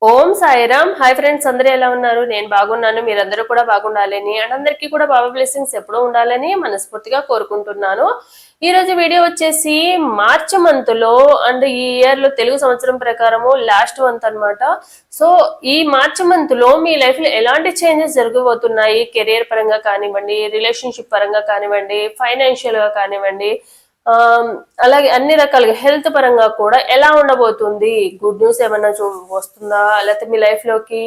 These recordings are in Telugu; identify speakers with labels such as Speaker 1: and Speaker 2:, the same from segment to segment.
Speaker 1: ఓం సాయిరామ్. హాయ్ ఫ్రెండ్స్, అందరూ ఎలా ఉన్నారు? నేను బాగున్నాను, మీరందరూ కూడా బాగుండాలని అండ్ అందరికీ కూడా బాబా బ్లెస్సింగ్స్ ఎప్పుడూ ఉండాలని మనస్ఫూర్తిగా కోరుకుంటున్నాను. ఈ రోజు వీడియో వచ్చేసి మార్చి మంత్ లో అండ్ ఈ ఇయర్ లో తెలుగు సంవత్సరం ప్రకారము లాస్ట్ మంత్ అన్నమాట. సో ఈ మార్చి మంత్ లో మీ లైఫ్ లో ఎలాంటి చేంజెస్ జరగబోతున్నాయి, కెరియర్ పరంగా కానివ్వండి, రిలేషన్షిప్ పరంగా కానివ్వండి, ఫైనాన్షియల్ గా కానివ్వండి, అలాగే అన్ని రకాలుగా హెల్త్ పరంగా కూడా ఎలా ఉండబోతుంది, గుడ్ న్యూస్ ఏమైనా వస్తుందా, లేకపోతే మీ లైఫ్ లోకి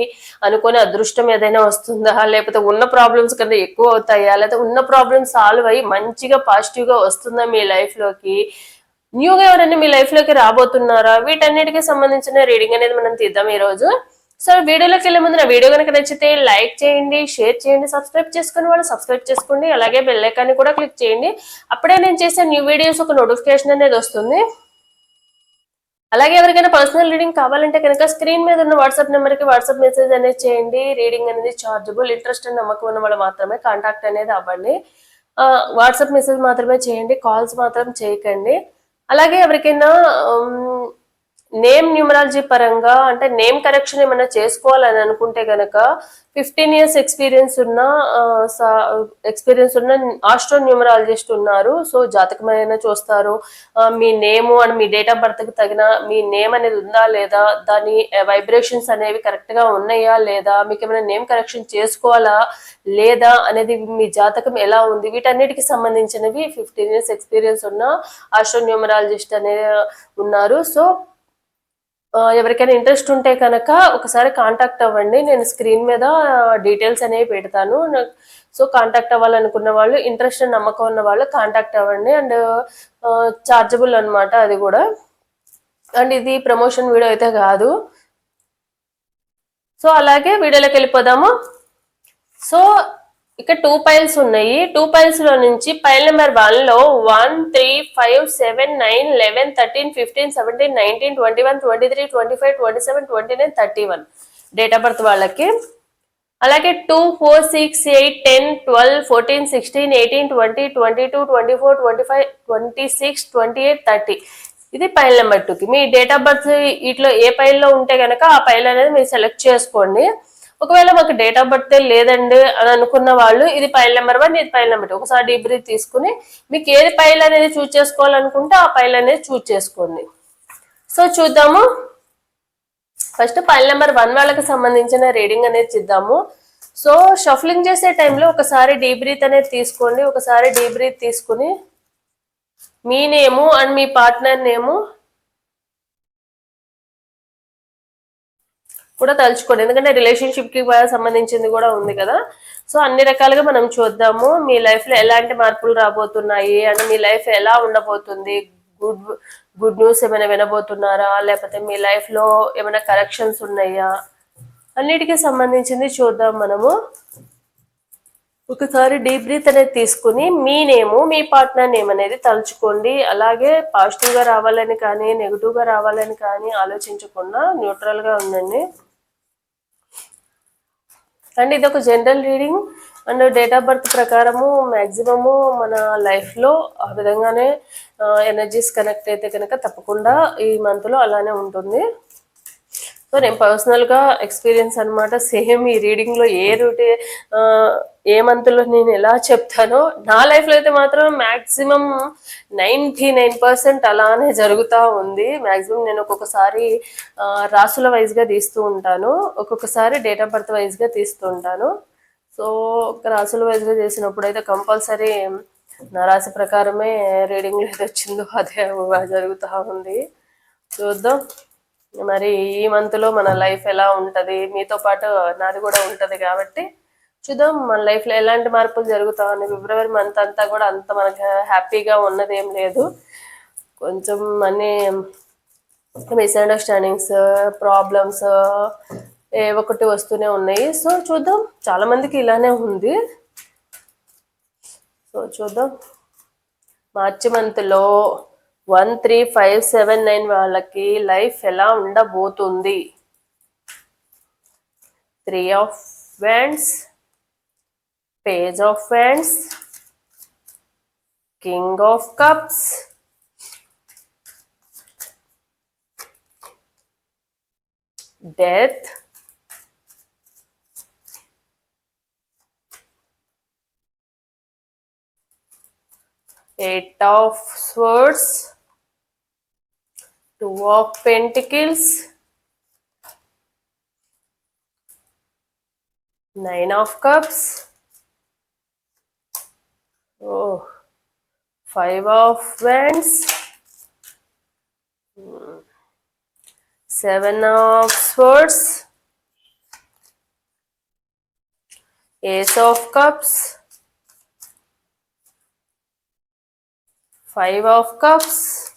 Speaker 1: అనుకోని అదృష్టం ఏదైనా వస్తుందా, లేకపోతే ఉన్న ప్రాబ్లమ్స్ కన్నా ఎక్కువ అవుతాయా, లేకపోతే ఉన్న ప్రాబ్లమ్స్ సాల్వ్ అయ్యి మంచిగా పాజిటివ్ గా వస్తుందా మీ లైఫ్ లోకి, న్యూగా ఎవరైనా మీ లైఫ్ లోకి రాబోతున్నారా, వీటన్నిటికీ సంబంధించిన రీడింగ్ అనేది మనం తీద్దాం ఈ రోజు. సో వీడియోలోకి వెళ్ళే ముందు నా వీడియో కనుక నచ్చితే లైక్ చేయండి, షేర్ చేయండి, సబ్స్క్రైబ్ చేసుకుని వాళ్ళు సబ్స్క్రైబ్ చేసుకోండి, అలాగే బెల్ ఐకాన్ని కూడా క్లిక్ చేయండి. అప్పుడే నేను చేసే న్యూ వీడియోస్ ఒక నోటిఫికేషన్ అనేది వస్తుంది. అలాగే ఎవరికైనా పర్సనల్ రీడింగ్ కావాలంటే కనుక స్క్రీన్ మీద ఉన్న వాట్సాప్ నెంబర్కి వాట్సాప్ మెసేజ్ అనేది చేయండి. రీడింగ్ అనేది చార్జబుల్, ఇంట్రెస్ట్ అండ్ నమ్మకం ఉన్న వాళ్ళు మాత్రమే కాంటాక్ట్ అనేది అవ్వండి. వాట్సాప్ మెసేజ్ మాత్రమే చేయండి, కాల్స్ మాత్రం చేయకండి. అలాగే ఎవరికైనా నేమ్ న్యూమరాలజీ పరంగా అంటే నేమ్ కరెక్షన్ ఏమైనా చేసుకోవాలని అనుకుంటే గనక 15 years ఎక్స్పీరియన్స్ ఉన్న ఆస్ట్రో న్యూమరాలజిస్ట్ ఉన్నారు. సో జాతకమైన చూస్తారు, మీ నేమ్ అండ్ మీ డేట్ ఆఫ్ బర్త్ కి తగిన మీ నేమ్ అనేది ఉందా లేదా, దాని వైబ్రేషన్స్ అనేవి కరెక్ట్ గా ఉన్నాయా లేదా, మీకు ఏమైనా నేమ్ కరెక్షన్ చేసుకోవాలా లేదా అనేది, మీ జాతకం ఎలా ఉంది, వీటన్నిటికి సంబంధించినవి 15 years ఎక్స్పీరియన్స్ ఉన్న ఆస్ట్రో న్యూమరాలజిస్ట్ అనేది ఉన్నారు. సో ఎవరికైనా ఇంట్రెస్ట్ ఉంటే కనుక ఒకసారి కాంటాక్ట్ అవ్వండి. నేను స్క్రీన్ మీద డీటెయిల్స్ అనేవి పెడతాను. సో కాంటాక్ట్ అవ్వాలనుకున్న వాళ్ళు, ఇంట్రెస్ట్ నమ్మకం ఉన్న వాళ్ళు కాంటాక్ట్ అవ్వండి. అండ్ చార్జబుల్ అనమాట అది కూడా. అండ్ ఇది ప్రమోషన్ వీడియో అయితే కాదు. సో అలాగే వీడియోలోకి వెళ్ళిపోదాము. సో ఇక్కడ 2 piles ఉన్నాయి. 2 piles లో నుంచి పైల్ నెంబర్ 1 లో 1, 3, 5, 7, 9, 11, 13, 15, 17, 19, 21, 23, 25, 27, 29, 31 డేట్ ఆఫ్ బర్త్ వాళ్ళకి. అలాగే 2, 4, 6, 8, 10, 12, 14, 16, 18, 20, 22, 24, 25, 26, 28, 30 ఇది పైల్ నెంబర్ 2కి. మీ డేట్ ఆఫ్ బర్త్ ఇట్లా ఏ పైల్లో ఉంటే కనుక ఆ పైల్ అనేది మీరు సెలెక్ట్ చేసుకోండి. ఒకవేళ మాకు డేట్ ఆఫ్ బర్త్ లేదండి అని అనుకున్న వాళ్ళు ఇది పైల్ నెంబర్ 1, ఇది పైల్ నెంబర్ 2 ఒకసారి డీప్ బ్రీత్ తీసుకుని మీకు ఏది పైల్ అనేది చూస్ చేసుకోవాలనుకుంటే ఆ పైల్ అనేది చూస్ చేసుకోండి. సో చూద్దాము. ఫస్ట్ పైల్ నెంబర్ 1 వాళ్ళకి సంబంధించిన రీడింగ్ అనేది చేద్దాము. సో షఫ్లింగ్ చేసే టైంలో ఒకసారి డీప్ బ్రీత్ అనేది తీసుకోండి. ఒకసారి డీప్ బ్రీత్ తీసుకుని మీ name and me partner name కూడా తలుచుకోండి, ఎందుకంటే రిలేషన్షిప్ కి సంబంధించింది కూడా ఉంది కదా. సో అన్ని రకాలుగా మనం చూద్దాము. మీ లైఫ్ లో ఎలాంటి మార్పులు రాబోతున్నాయి అండ్ మీ లైఫ్ ఎలా ఉండబోతుంది, గుడ్ న్యూస్ ఏమైనా వినబోతున్నారా, లేకపోతే మీ లైఫ్ లో ఏమైనా కరెక్షన్స్ ఉన్నాయా, అన్నిటికీ సంబంధించింది చూద్దాం మనము. ఒకసారి డీప్ బ్రీత్ అనేది తీసుకుని మీ నేము మీ పార్ట్నర్ నేమ్ అనేది తలుచుకోండి. అలాగే పాజిటివ్ గా రావాలని కానీ నెగిటివ్ గా రావాలని కానీ ఆలోచించకుండా న్యూట్రల్ గా ఉండండి. అండ్ ఇది ఒక general reading and date of birth ప్రకారము మ్యాక్సిమము మన లైఫ్లో ఆ విధంగానే ఎనర్జీస్ కనెక్ట్ అయితే కనుక తప్పకుండా ఈ మంత్లో అలానే ఉంటుంది. సో నేను పర్సనల్గా ఎక్స్పీరియన్స్ అనమాట. సేమ్ ఈ రీడింగ్లో ఏ మంత్లో నేను ఎలా చెప్తానో నా లైఫ్లో అయితే మాత్రం మ్యాక్సిమం 99% అలానే జరుగుతూ ఉంది. మ్యాక్సిమం నేను ఒక్కొక్కసారి రాసుల వైజ్గా తీస్తూ ఉంటాను, ఒక్కొక్కసారి డేట్ ఆఫ్ బర్త్ వైజ్గా తీస్తూ ఉంటాను. సో ఒక రాసుల వైజ్గా చేసినప్పుడు అయితే కంపల్సరీ నా రాశి ప్రకారమే రీడింగ్లో ఏది వచ్చిందో అదే జరుగుతూ ఉంది. చూద్దాం మరి ఈ మంత్లో మన లైఫ్ ఎలా ఉంటుంది, మీతో పాటు నాది కూడా ఉంటుంది కాబట్టి చూద్దాం మన లైఫ్లో ఎలాంటి మార్పులు జరుగుతామని. ఫిబ్రవరి మంత్ అంతా కూడా అంత మనకి హ్యాపీగా ఉన్నది ఏం లేదు. కొంచెం అన్నీ మిస్అండర్స్టాండింగ్స్, ప్రాబ్లమ్స్ ఒకటి వస్తూనే ఉన్నాయి. సో చూద్దాం, చాలా మందికి ఇలానే ఉంది. సో చూద్దాం మార్చి మంత్లో 1, 3, 5, 7, 9 వాళ్ళకి లైఫ్ ఎలా ఉండబోతుంది. 3 of Wands, Page of Wands, King of Cups, death, Eight of Swords, Two of Pentacles, Nine of Cups, oh, Five of Wands, Seven of Swords, Ace of Cups, Five of Cups,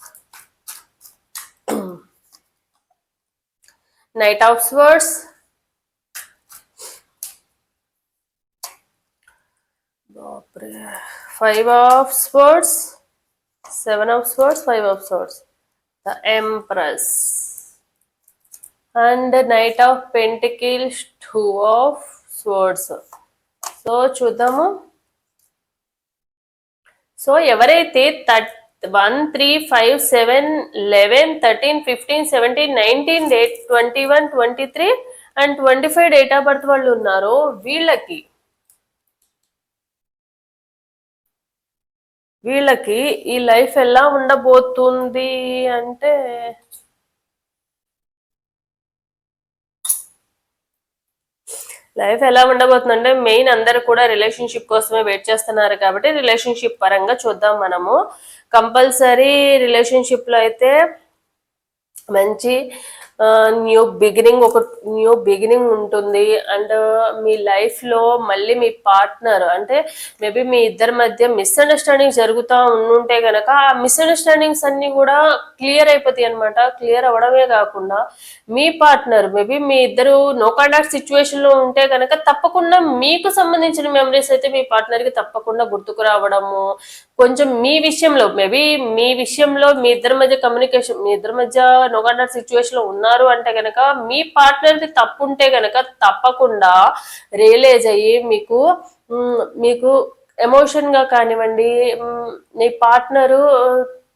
Speaker 1: Knight of Swords, Five of Swords, Seven of Swords, Five of Swords, the Empress, and the Knight of Pentacles, Two of Swords. So చూద్దాము. సో ఎవరైతే 1 3 5 7 11 13 15 17 19 date 21 23 and 25 date of birth వాళ్ళు ఉన్నారో వీళ్ళకి ఈ లైఫ్ ఎలా ఉండబోతుంది అంటే లైఫ్ ఎలా ఉండబోతుందంటే మెయిన్ అందరూ కూడా రిలేషన్షిప్ కోసమే వెయిట్ చేస్తున్నారు కాబట్టి రిలేషన్షిప్ పరంగా చూద్దాం. మనము కంపల్సరీ రిలేషన్షిప్ లో అయితే మంచి న్యూ బిగినింగ్ ఉంటుంది. అండ్ మీ లైఫ్ లో మళ్ళీ మీ పార్ట్నర్ అంటే మేబీ మీ ఇద్దరి మధ్య మిస్అండర్స్టాండింగ్ జరుగుతూ ఉంటే గనక ఆ మిస్అండర్స్టాండింగ్స్ అన్ని కూడా క్లియర్ అయిపోతాయి అనమాట. క్లియర్ అవ్వడమే కాకుండా మీ పార్ట్నర్ మేబీ మీ ఇద్దరు నో కాంటాక్ట్ సిచ్యువేషన్ లో ఉంటే గనక తప్పకుండా మీకు సంబంధించిన మెమరీస్ అయితే మీ పార్ట్నర్ కి తప్పకుండా గుర్తుకు రావడము, కొంచెం మీ విషయంలో మేబీ మీ ఇద్దరి మధ్య కమ్యూనికేషన్, మీ ఇద్దరి మధ్య నో కాంటాక్ట్ సిచ్యువేషన్ లో ఉన్నారు అంటే గనక మీ పార్ట్నర్ ది తప్పు ఉంటే గనక తప్పకుండా రియలైజ్ అయ్యి మీకు ఎమోషన్ గా కానివ్వండి, మీ పార్ట్నరు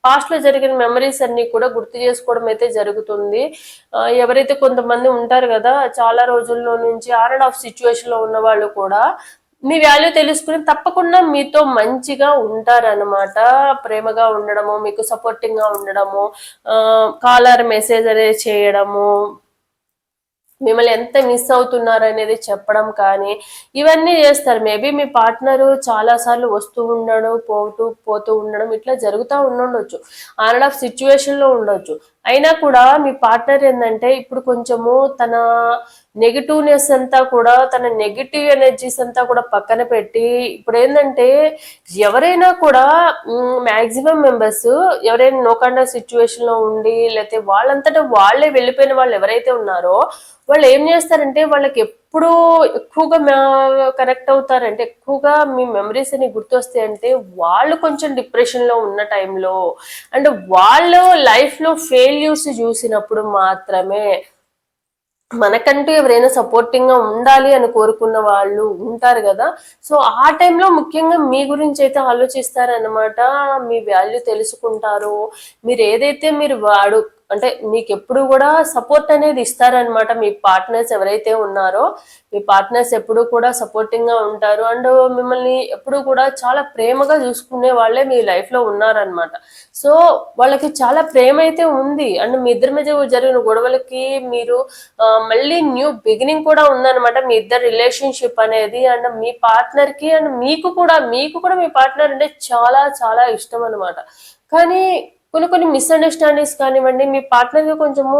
Speaker 1: పాస్ట్ లో జరిగిన మెమరీస్ అన్ని కూడా గుర్తు చేసుకోవడం అయితే జరుగుతుంది. ఎవరైతే కొంతమంది ఉంటారు కదా చాలా రోజుల్లో నుంచి ఆన్ అండ్ ఆఫ్ సిచ్యువేషన్ లో ఉన్న వాళ్ళు కూడా మీ వాల్యూ తెలుసుకుని తప్పకుండా మీతో మంచిగా ఉంటారనమాట. ప్రేమగా ఉండడము, మీకు సపోర్టింగ్ గా ఉండడము, కాలర్ మెసేజ్ అనేది చేయడము, మిమ్మల్ని ఎంత మిస్ అవుతున్నారు అనేది చెప్పడం కానీ ఇవన్నీ చేస్తారు. మేబీ మీ పార్ట్నరు చాలా సార్లు వస్తూ ఉండడం, పోతూ ఉండడం ఇట్లా జరుగుతూ ఉండొచ్చు, ఆన్ అండ్ ఆఫ్ సిచ్యువేషన్ లో ఉండొచ్చు. అయినా కూడా మీ పార్ట్నర్ ఏంటంటే ఇప్పుడు కొంచెము తన నెగిటివ్నెస్ అంతా కూడా, తన నెగిటివ్ ఎనర్జీస్ అంతా కూడా పక్కన పెట్టి ఇప్పుడు ఏంటంటే ఎవరైనా కూడా మాక్సిమం మెంబర్స్ ఎవరైనా నో కాంటాక్ట్ సిచ్యువేషన్ లో ఉండి లేకపోతే వాళ్ళంతటా వాళ్ళే వెళ్ళిపోయిన వాళ్ళు ఎవరైతే ఉన్నారో వాళ్ళు ఏం చేస్తారంటే వాళ్ళకి ఎప్పుడు ఎక్కువగా కనెక్ట్ అవుతారంటే ఎక్కువగా మీ మెమరీస్ అని గుర్తొస్తాయంటే వాళ్ళు కొంచెం డిప్రెషన్ లో ఉన్న టైంలో అండ్ వాళ్ళు లైఫ్ లో ఫెయిల్యూర్స్ చూసినప్పుడు మాత్రమే మనకంటూ ఎవరైనా సపోర్టింగ్ గా ఉండాలి అని కోరుకున్న వాళ్ళు ఉంటారు కదా. సో ఆ టైంలో ముఖ్యంగా మీ గురించి అయితే ఆలోచిస్తారనమాట. మీ వాల్యూ తెలుసుకుంటారు. మీరు ఏదైతే మీరు అంటే మీకు ఎప్పుడు కూడా సపోర్ట్ అనేది ఇస్తారనమాట. మీ పార్ట్నర్స్ ఎవరైతే ఉన్నారో మీ పార్ట్నర్స్ ఎప్పుడు కూడా సపోర్టింగ్ గా ఉంటారు అండ్ మిమ్మల్ని ఎప్పుడు కూడా చాలా ప్రేమగా చూసుకునే వాళ్ళే మీ లైఫ్ లో ఉన్నారనమాట. సో వాళ్ళకి చాలా ప్రేమ అయితే ఉంది అండ్ మీ ఇద్దరి మధ్య జరిగిన గొడవలకి మీరు మళ్ళీ న్యూ బిగినింగ్ కూడా ఉందన్నమాట మీ ఇద్దరు రిలేషన్షిప్ అనేది. అండ్ మీ పార్ట్నర్ కి అండ్ మీకు కూడా మీ పార్ట్నర్ అంటే చాలా చాలా ఇష్టం అనమాట. కానీ కొన్ని మిస్అండర్స్టాండింగ్స్ కానివ్వండి, మీ పార్ట్నర్ కి కొంచెము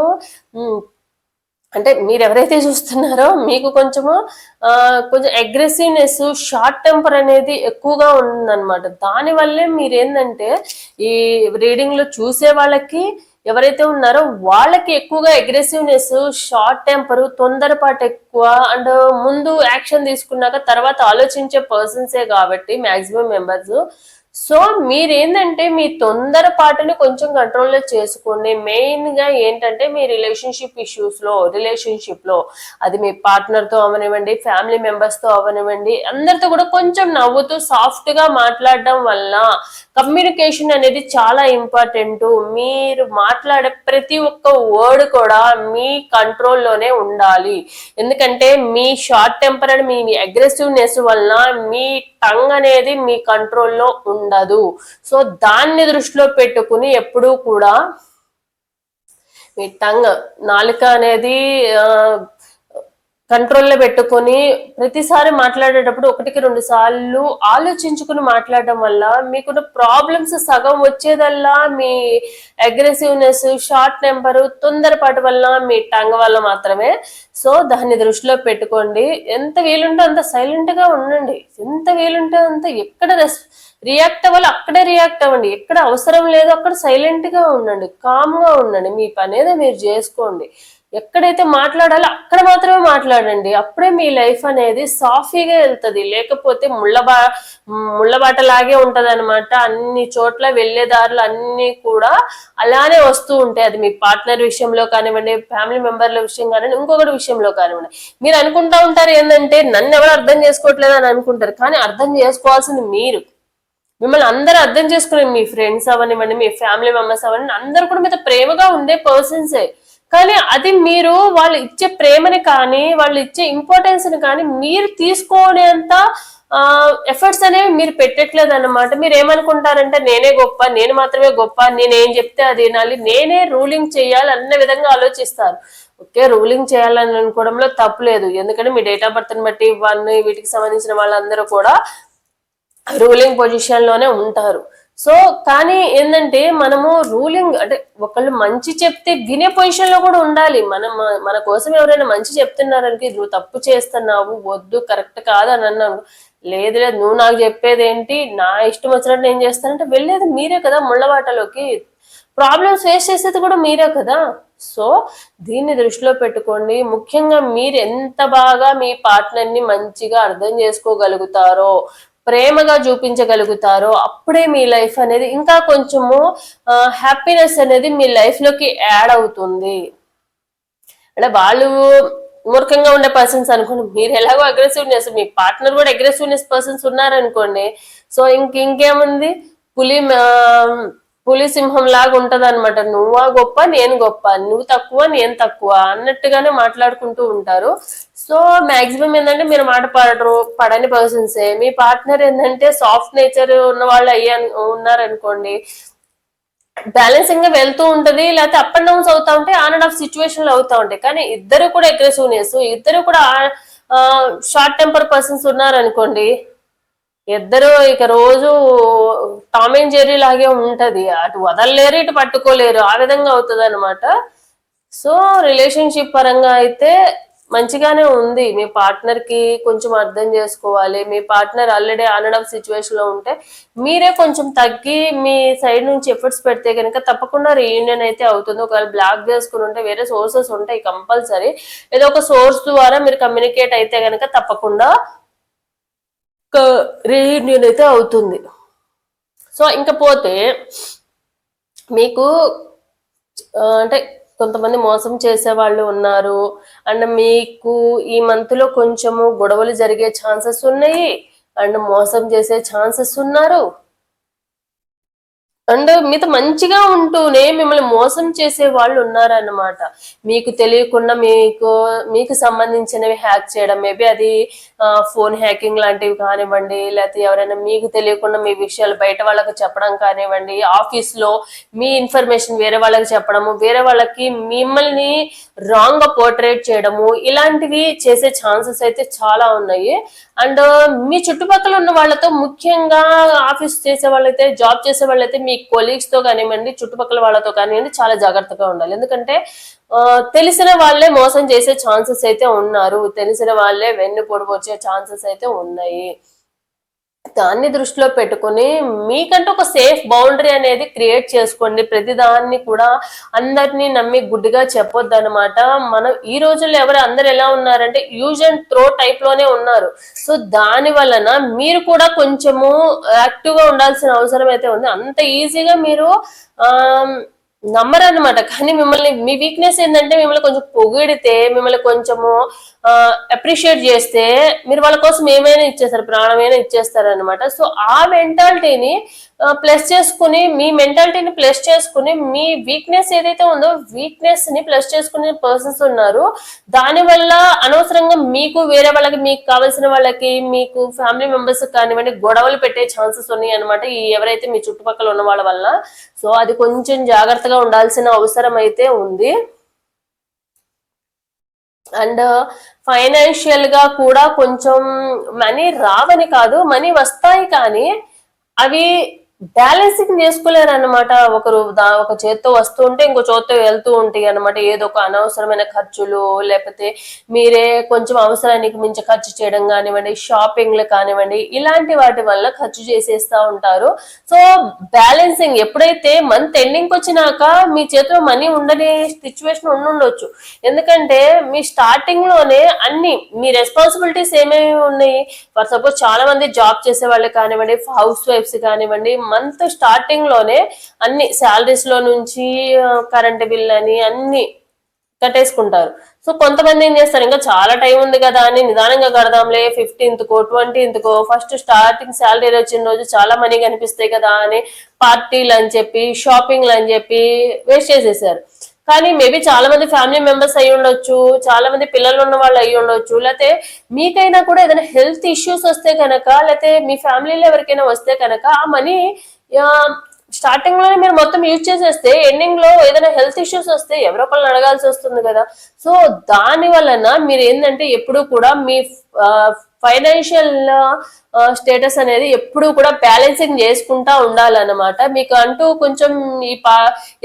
Speaker 1: అంటే మీరు ఎవరైతే చూస్తున్నారో మీకు కొంచెం అగ్రెసివ్నెస్, షార్ట్ టెంపర్ అనేది ఎక్కువగా ఉందన్నమాట. దానివల్లే మీరేంటంటే ఈ రీడింగ్ లో చూసే వాళ్ళకి ఎవరైతే ఉన్నారో వాళ్ళకి ఎక్కువగా అగ్రెసివ్నెస్, షార్ట్ టెంపర్, తొందరపాటు ఎక్కువ అండ్ ముందు యాక్షన్ తీసుకున్నాక తర్వాత ఆలోచించే పర్సన్సే కాబట్టి మాక్సిమం మెంబర్స్. సో మీరేంటంటే మీ తొందరపాటుని కొంచెం కంట్రోల్లో చేసుకోండి. మెయిన్ గా ఏంటంటే మీ రిలేషన్షిప్ లో అది మీ పార్ట్నర్ తో అవనివ్వండి, ఫ్యామిలీ మెంబర్స్ తో అవనివ్వండి, అందరితో కూడా కొంచెం నవ్వుతూ సాఫ్ట్ గా మాట్లాడడం వల్ల కమ్యూనికేషన్ అనేది చాలా ఇంపార్టెంట్. మీరు మాట్లాడే ప్రతి ఒక్క వర్డ్ కూడా మీ కంట్రోల్లోనే ఉండాలి. ఎందుకంటే మీ షార్ట్ టెంపర్ అండ్ మీ అగ్రెసివ్నెస్ వలన మీ టంగ్ అనేది మీ కంట్రోల్లో ఉండదు. సో దాన్ని దృష్టిలో పెట్టుకుని ఎప్పుడూ కూడా మీ టంగ్ నాలుక అనేది కంట్రోల్లో పెట్టుకొని ప్రతిసారి మాట్లాడేటప్పుడు 1-2 సార్లు ఆలోచించుకుని మాట్లాడడం వల్ల మీకున్న ప్రాబ్లమ్స్ సగం వచ్చేదల్లా మీ అగ్రెసివ్నెస్, షార్ట్ టెంపర్, తొందరపాటు వల్ల మీ టంగ్ వల్ల మాత్రమే. సో దాన్ని దృష్టిలో పెట్టుకోండి. ఎంత వీలుంటే అంత సైలెంట్ గా ఉండండి. ఎంత వీలుంటే అంత ఎక్కడ రియాక్ట్ అవ్వాలి అక్కడే రియాక్ట్ అవ్వండి. ఎక్కడ అవసరం లేదు అక్కడ సైలెంట్ గా ఉండండి, కామ్ గా ఉండండి. మీ పని ఏదో మీరు చేసుకోండి. ఎక్కడైతే మాట్లాడాలో అక్కడ మాత్రమే మాట్లాడండి. అప్పుడే మీ లైఫ్ అనేది సాఫీగా వెళ్తుంది. లేకపోతే ముళ్ళబాటలాగే ఉంటది అనమాట. అన్ని చోట్ల వెళ్లే దారులు అన్ని కూడా అలానే వస్తూ ఉంటాయి. అది మీ పార్ట్నర్ విషయంలో కానివ్వండి, ఫ్యామిలీ మెంబర్ల విషయం కానివ్వండి, ఇంకొకటి విషయంలో కానివ్వండి. మీరు అనుకుంటా ఉంటారు ఏంటంటే నన్ను ఎవరు అర్థం చేసుకోవట్లేదు అని అనుకుంటారు. కానీ అర్థం చేసుకోవాల్సింది మీరు. మిమ్మల్ని అందరూ అర్థం చేసుకునే మీ ఫ్రెండ్స్ అవనివ్వండి, మీ ఫ్యామిలీ మెంబర్స్ అవన్నీ అందరూ కూడా మీతో ప్రేమగా ఉండే పర్సన్సే. కానీ అది మీరు వాళ్ళు ఇచ్చే ప్రేమని కానీ వాళ్ళు ఇచ్చే ఇంపార్టెన్స్ ని కానీ మీరు తీసుకునేంత ఎఫర్ట్స్ అనేవి మీరు పెట్టట్లేదు అన్నమాట. మీరు ఏమనుకుంటారంటే నేనే గొప్ప, నేను మాత్రమే గొప్ప, నేనేం చెప్తే అది వినాలి, నేనే రూలింగ్ చేయాలి అన్న విధంగా ఆలోచిస్తారు. ఓకే, రూలింగ్ చేయాలని అనుకోవడంలో తప్పులేదు. ఎందుకంటే మీ డేట్ ఆఫ్ బర్త్ ని బట్టి వీటికి సంబంధించిన వాళ్ళందరూ కూడా రూలింగ్ పొజిషన్ లోనే ఉంటారు. సో కానీ ఏంటంటే మనము రూలింగ్ అంటే ఒకళ్ళు మంచి చెప్తే వినే పొజిషన్ లో కూడా ఉండాలి. మన కోసం ఎవరైనా మంచి చెప్తున్నారనుకో, నువ్వు తప్పు చేస్తున్నావు, వద్దు, కరెక్ట్ కాదు అని అన్నాను, లేదు లేదు నువ్వు నాకు చెప్పేది ఏంటి, నా ఇష్టం వచ్చినట్టు నేను చేస్తానంటే వెళ్ళేది మీరే కదా. ముళ్ళబాటలోకి ప్రాబ్లమ్స్ ఫేస్ చేసేది కూడా మీరే కదా. సో దీన్ని దృష్టిలో పెట్టుకోండి. ముఖ్యంగా మీరు ఎంత బాగా మీ పార్ట్నర్ ని మంచిగా అర్థం చేసుకోగలుగుతారో, ప్రేమగా చూపించగలుగుతారో అప్పుడే మీ లైఫ్ అనేది ఇంకా కొంచెము హ్యాపీనెస్ అనేది మీ లైఫ్ లోకి యాడ్ అవుతుంది. అంటే వాళ్ళు మూర్ఖంగా ఉండే పర్సన్స్ అనుకోండి, మీరు ఎలాగో అగ్రెసివ్నెస్, మీ పార్ట్నర్ కూడా అగ్రెసివ్నెస్ పర్సన్స్ ఉన్నారనుకోండి, సో ఇంకేముంది, పులి సింహం లాగా ఉంటది అనమాట. నువ్వా గొప్ప, నేను గొప్ప, నువ్వు తక్కువ, నేను తక్కువ అన్నట్టుగానే మాట్లాడుకుంటూ ఉంటారు. సో మాక్సిమం ఏంటంటే మీరు మాట పడని పర్సన్సే. మీ పార్ట్నర్ ఏంటంటే సాఫ్ట్ నేచర్ ఉన్న వాళ్ళు ఉన్నారనుకోండి, బ్యాలెన్సింగ్ గా వెళ్తూ ఉంటది, లేకపోతే అప్ అండ్ డౌన్స్ అవుతా ఉంటాయి, ఆన్ అండ్ ఆఫ్ సిచ్యువేషన్లు అవుతా ఉంటాయి. కానీ ఇద్దరు కూడా అగ్రెసివ్నెస్, ఇద్దరు కూడా షార్ట్ టెంపర్ పర్సన్స్ ఉన్నారనుకోండి, ఇద్దరు ఇక రోజు టామ్ అండ్ జెర్రీ లాగే ఉంటది. అటు వదలలేరు, ఇటు పట్టుకోలేరు, ఆ విధంగా అవుతుంది అనమాట. సో రిలేషన్షిప్ పరంగా అయితే మంచిగానే ఉంది. మీ పార్ట్నర్ కి కొంచెం అర్థం చేసుకోవాలి. మీ partner already on and off situation లో ఉంటే మీరే కొంచెం తగ్గి మీ సైడ్ నుంచి ఎఫర్ట్స్ పెడితే కనుక తప్పకుండా రీయూనియన్ అయితే అవుతుంది. ఒకవేళ బ్లాక్ చేసుకుని ఉంటే వేరే సోర్సెస్ ఉంటాయి కంపల్సరీ, ఏదో ఒక సోర్స్ ద్వారా మీరు కమ్యూనికేట్ అయితే కనుక తప్పకుండా రీయూనియన్ అయితే అవుతుంది. సో ఇంకా పోతే మీకు అంటే కొంతమంది మోసం చేసే వాళ్ళు ఉన్నారు, అండ్ మీకు ఈ మంత్ లో కొంచెము గొడవలు జరిగే ఛాన్సెస్ ఉన్నాయి, అండ్ మోసం చేసే ఛాన్సెస్ ఉన్నారు, అండ్ మీతో మంచిగా ఉంటూనే మిమ్మల్ని మోసం చేసే వాళ్ళు ఉన్నారన్నమాట. మీకు తెలియకుండా మీకు సంబంధించినవి హ్యాక్ చేయడం, మేబీ అది ఫోన్ హ్యాకింగ్ లాంటివి కానివ్వండి, లేకపోతే ఎవరైనా మీకు తెలియకుండా మీ విషయాలు బయట వాళ్ళకి చెప్పడం కానివ్వండి, ఆఫీస్ లో మీ ఇన్ఫర్మేషన్ వేరే వాళ్ళకి చెప్పడము, వేరే వాళ్ళకి మిమ్మల్ని రాంగ్ గా పోర్ట్రేట్ చేయడము, ఇలాంటివి చేసే ఛాన్సెస్ అయితే చాలా ఉన్నాయి. అండ్ మీ చుట్టుపక్కల ఉన్న వాళ్ళతో, ముఖ్యంగా ఆఫీస్ చేసే వాళ్ళైతే, జాబ్ చేసే వాళ్ళైతే మీ కొలీగ్స్ తో కానివ్వండి, చుట్టుపక్కల వాళ్ళతో కానివ్వండి, చాలా జాగ్రత్తగా ఉండాలి. ఎందుకంటే తెలిసిన వాళ్ళే మోసం చేసే ఛాన్సెస్ అయితే ఉన్నారు, తెలిసిన వాళ్ళే వెన్ను పొడిపొచ్చే ఛాన్సెస్ అయితే ఉన్నాయి. దాన్ని దృష్టిలో పెట్టుకుని మీకంటూ ఒక సేఫ్ బౌండరీ అనేది క్రియేట్ చేసుకోండి. ప్రతిదాన్ని కూడా అందరినీ నమ్మి గుడ్డిగా చెప్పొద్దు అనమాట. మనం ఈ రోజుల్లో అందరు ఎలా ఉన్నారంటే యూజ్ అండ్ త్రో టైప్ లోనే ఉన్నారు. సో దాని వలన మీరు కూడా కొంచెము యాక్టివ్ గా ఉండాల్సిన అవసరం అయితే ఉంది. అంత ఈజీగా మీరు నమ్మరు అనమాట. కానీ మిమ్మల్ని మీ వీక్నెస్ ఏంటంటే మిమ్మల్ని కొంచెం పొగిడితే, మిమ్మల్ని కొంచెము అప్రిషియేట్ చేస్తే మీరు వాళ్ళ కోసం ఏమైనా ఇచ్చేస్తారు, ప్రాణమైనా ఇచ్చేస్తారు అనమాట. సో ఆ మెంటాలిటీని ప్లస్ చేసుకుని, మీ మెంటాలిటీని ప్లస్ చేసుకుని, మీ వీక్నెస్ ఏదైతే ఉందో వీక్నెస్ ని ప్లస్ చేసుకునే పర్సన్స్ ఉన్నారు. దానివల్ల అనవసరంగా మీకు వేరే వాళ్ళకి, మీకు కావాల్సిన వాళ్ళకి, మీకు ఫ్యామిలీ మెంబర్స్ కానివ్వండి గొడవలు పెట్టే ఛాన్సెస్ ఉన్నాయి అనమాట, ఈ ఎవరైతే మీ చుట్టుపక్కల ఉన్న వాళ్ళ వల్ల. సో అది కొంచెం జాగ్రత్తగా ఉండాల్సిన అవసరం అయితే ఉంది. అండ్ ఫైనాన్షియల్ గా కూడా కొంచెం మనీ రావని కాదు, మనీ వస్తాయి, కానీ అవి బ్యాలెన్సింగ్ చేసుకోలేరు అనమాట. ఒక చేత్తో వస్తూ ఉంటే ఇంకో చేత్తో వెళ్తూ ఉంటాయి అనమాట. ఏదో ఒక అనవసరమైన ఖర్చులు, లేకపోతే మీరే కొంచెం అవసరానికి మించి ఖర్చు చేయడం కానివ్వండి, షాపింగ్లు కానివ్వండి, ఇలాంటి వాటి వల్ల ఖర్చు చేసేస్తా ఉంటారు. సో బ్యాలెన్సింగ్ ఎప్పుడైతే మంత్ ఎండింగ్ వచ్చినాక మీ చేతిలో మనీ ఉండని సిచ్యువేషన్ ఉండొచ్చు. ఎందుకంటే మీ స్టార్టింగ్ లోనే అన్ని మీ రెస్పాన్సిబిలిటీస్ ఏమేమి ఉన్నాయి. ఫర్ సపోజ్ చాలా మంది జాబ్ చేసే వాళ్ళు కానివ్వండి, హౌస్ వైఫ్స్ కానివ్వండి, మంత్ స్టార్టింగ్ లోనే అన్ని శాలరీస్ లో నుంచి కరెంట్ బిల్ అని అన్ని కట్టేసుకుంటారు. సో కొంతమంది ఏం చేస్తారు, ఇంకా చాలా టైం ఉంది కదా అని నిదానంగా కడదాంలే, 15th కో 20th కో ఫస్ట్ స్టార్టింగ్ శాలరీ వచ్చిన రోజు చాలా మనీ కనిపిస్తాయి కదా అని పార్టీలు అని చెప్పి, షాపింగ్లు అని చెప్పి వేస్ట్ చేసేసారు. కానీ మేబీ చాలా మంది ఫ్యామిలీ మెంబర్స్ అయి ఉండొచ్చు, చాలా మంది పిల్లలు ఉన్న వాళ్ళు అయి ఉండొచ్చు, లేకపోతే మీకైనా కూడా ఏదైనా హెల్త్ ఇష్యూస్ వస్తే కనుక, లేకపోతే మీ ఫ్యామిలీలో ఎవరికైనా వస్తే కనుక ఆ మనీ స్టార్టింగ్ లోనే మీరు మొత్తం యూజ్ చేసేస్తే ఎండింగ్ లో ఏదైనా హెల్త్ ఇష్యూస్ వస్తే ఎవరో ఒకళ్ళని అడగాల్సి వస్తుంది కదా. సో దాని వలన మీరు ఏంటంటే ఎప్పుడు కూడా మీ ఫైనాన్షియల్ స్టేటస్ అనేది ఎప్పుడు కూడా బ్యాలెన్సింగ్ చేసుకుంటా ఉండాలన్నమాట. మీకు అంటూ కొంచెం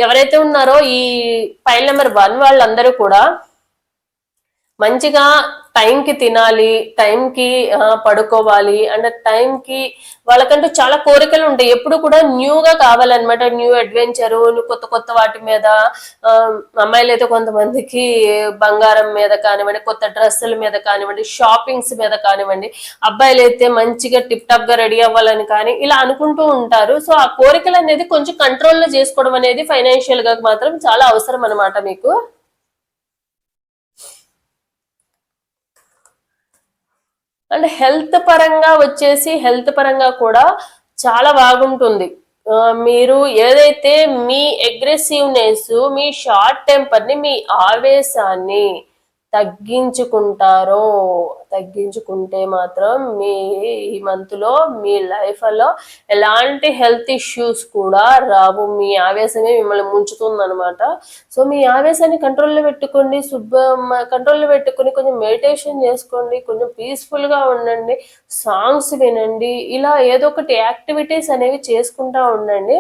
Speaker 1: ఎవరైతే ఉన్నారో ఈ ఫైల్ నెంబర్ 1 వాళ్ళందరూ కూడా మంచిగా టైంకి తినాలి, టైంకి పడుకోవాలి, అండ్ టైంకి వాళ్ళకంటూ చాలా కోరికలు ఉంటాయి. ఎప్పుడు కూడా న్యూగా కావాలన్నమాట. న్యూ అడ్వెంచరు, కొత్త కొత్త వాటి మీద. అమ్మాయిలు అయితే కొంతమందికి బంగారం మీద కానివ్వండి, కొత్త డ్రెస్సుల మీద కానివ్వండి, షాపింగ్స్ మీద కానివ్వండి, అబ్బాయిలు అయితే మంచిగా టిప్ టాప్ గా రెడీ అవ్వాలని కానీ ఇలా అనుకుంటూ ఉంటారు. సో ఆ కోరికలు అనేది కొంచెం కంట్రోల్లో చేసుకోవడం అనేది ఫైనాన్షియల్ గా మాత్రం చాలా అవసరం అనమాట మీకు. అండ్ హెల్త్ పరంగా వచ్చేసి, హెల్త్ పరంగా కూడా చాలా బాగుంటుంది. మీరు ఏదైతే మీ అగ్రెసివ్నెస్, మీ షార్ట్ టెంపర్ ని, మీ ఆవేశాన్ని తగ్గించుకుంటే మాత్రం మీ ఈ మంత్ లో మీ లైఫ్ లో ఎలాంటి హెల్త్ ఇష్యూస్ కూడా రావు. మీ ఆవేశమే మిమ్మల్ని ముంచుతుంది అనమాట. సో మీ ఆవేశాన్ని కంట్రోల్లో పెట్టుకోండి, కంట్రోల్లో పెట్టుకుని కొంచెం మెడిటేషన్ చేసుకోండి, కొంచెం పీస్ఫుల్ గా ఉండండి, సాంగ్స్ వినండి, ఇలా ఏదో ఒకటి యాక్టివిటీస్ అనేవి చేసుకుంటా ఉండండి.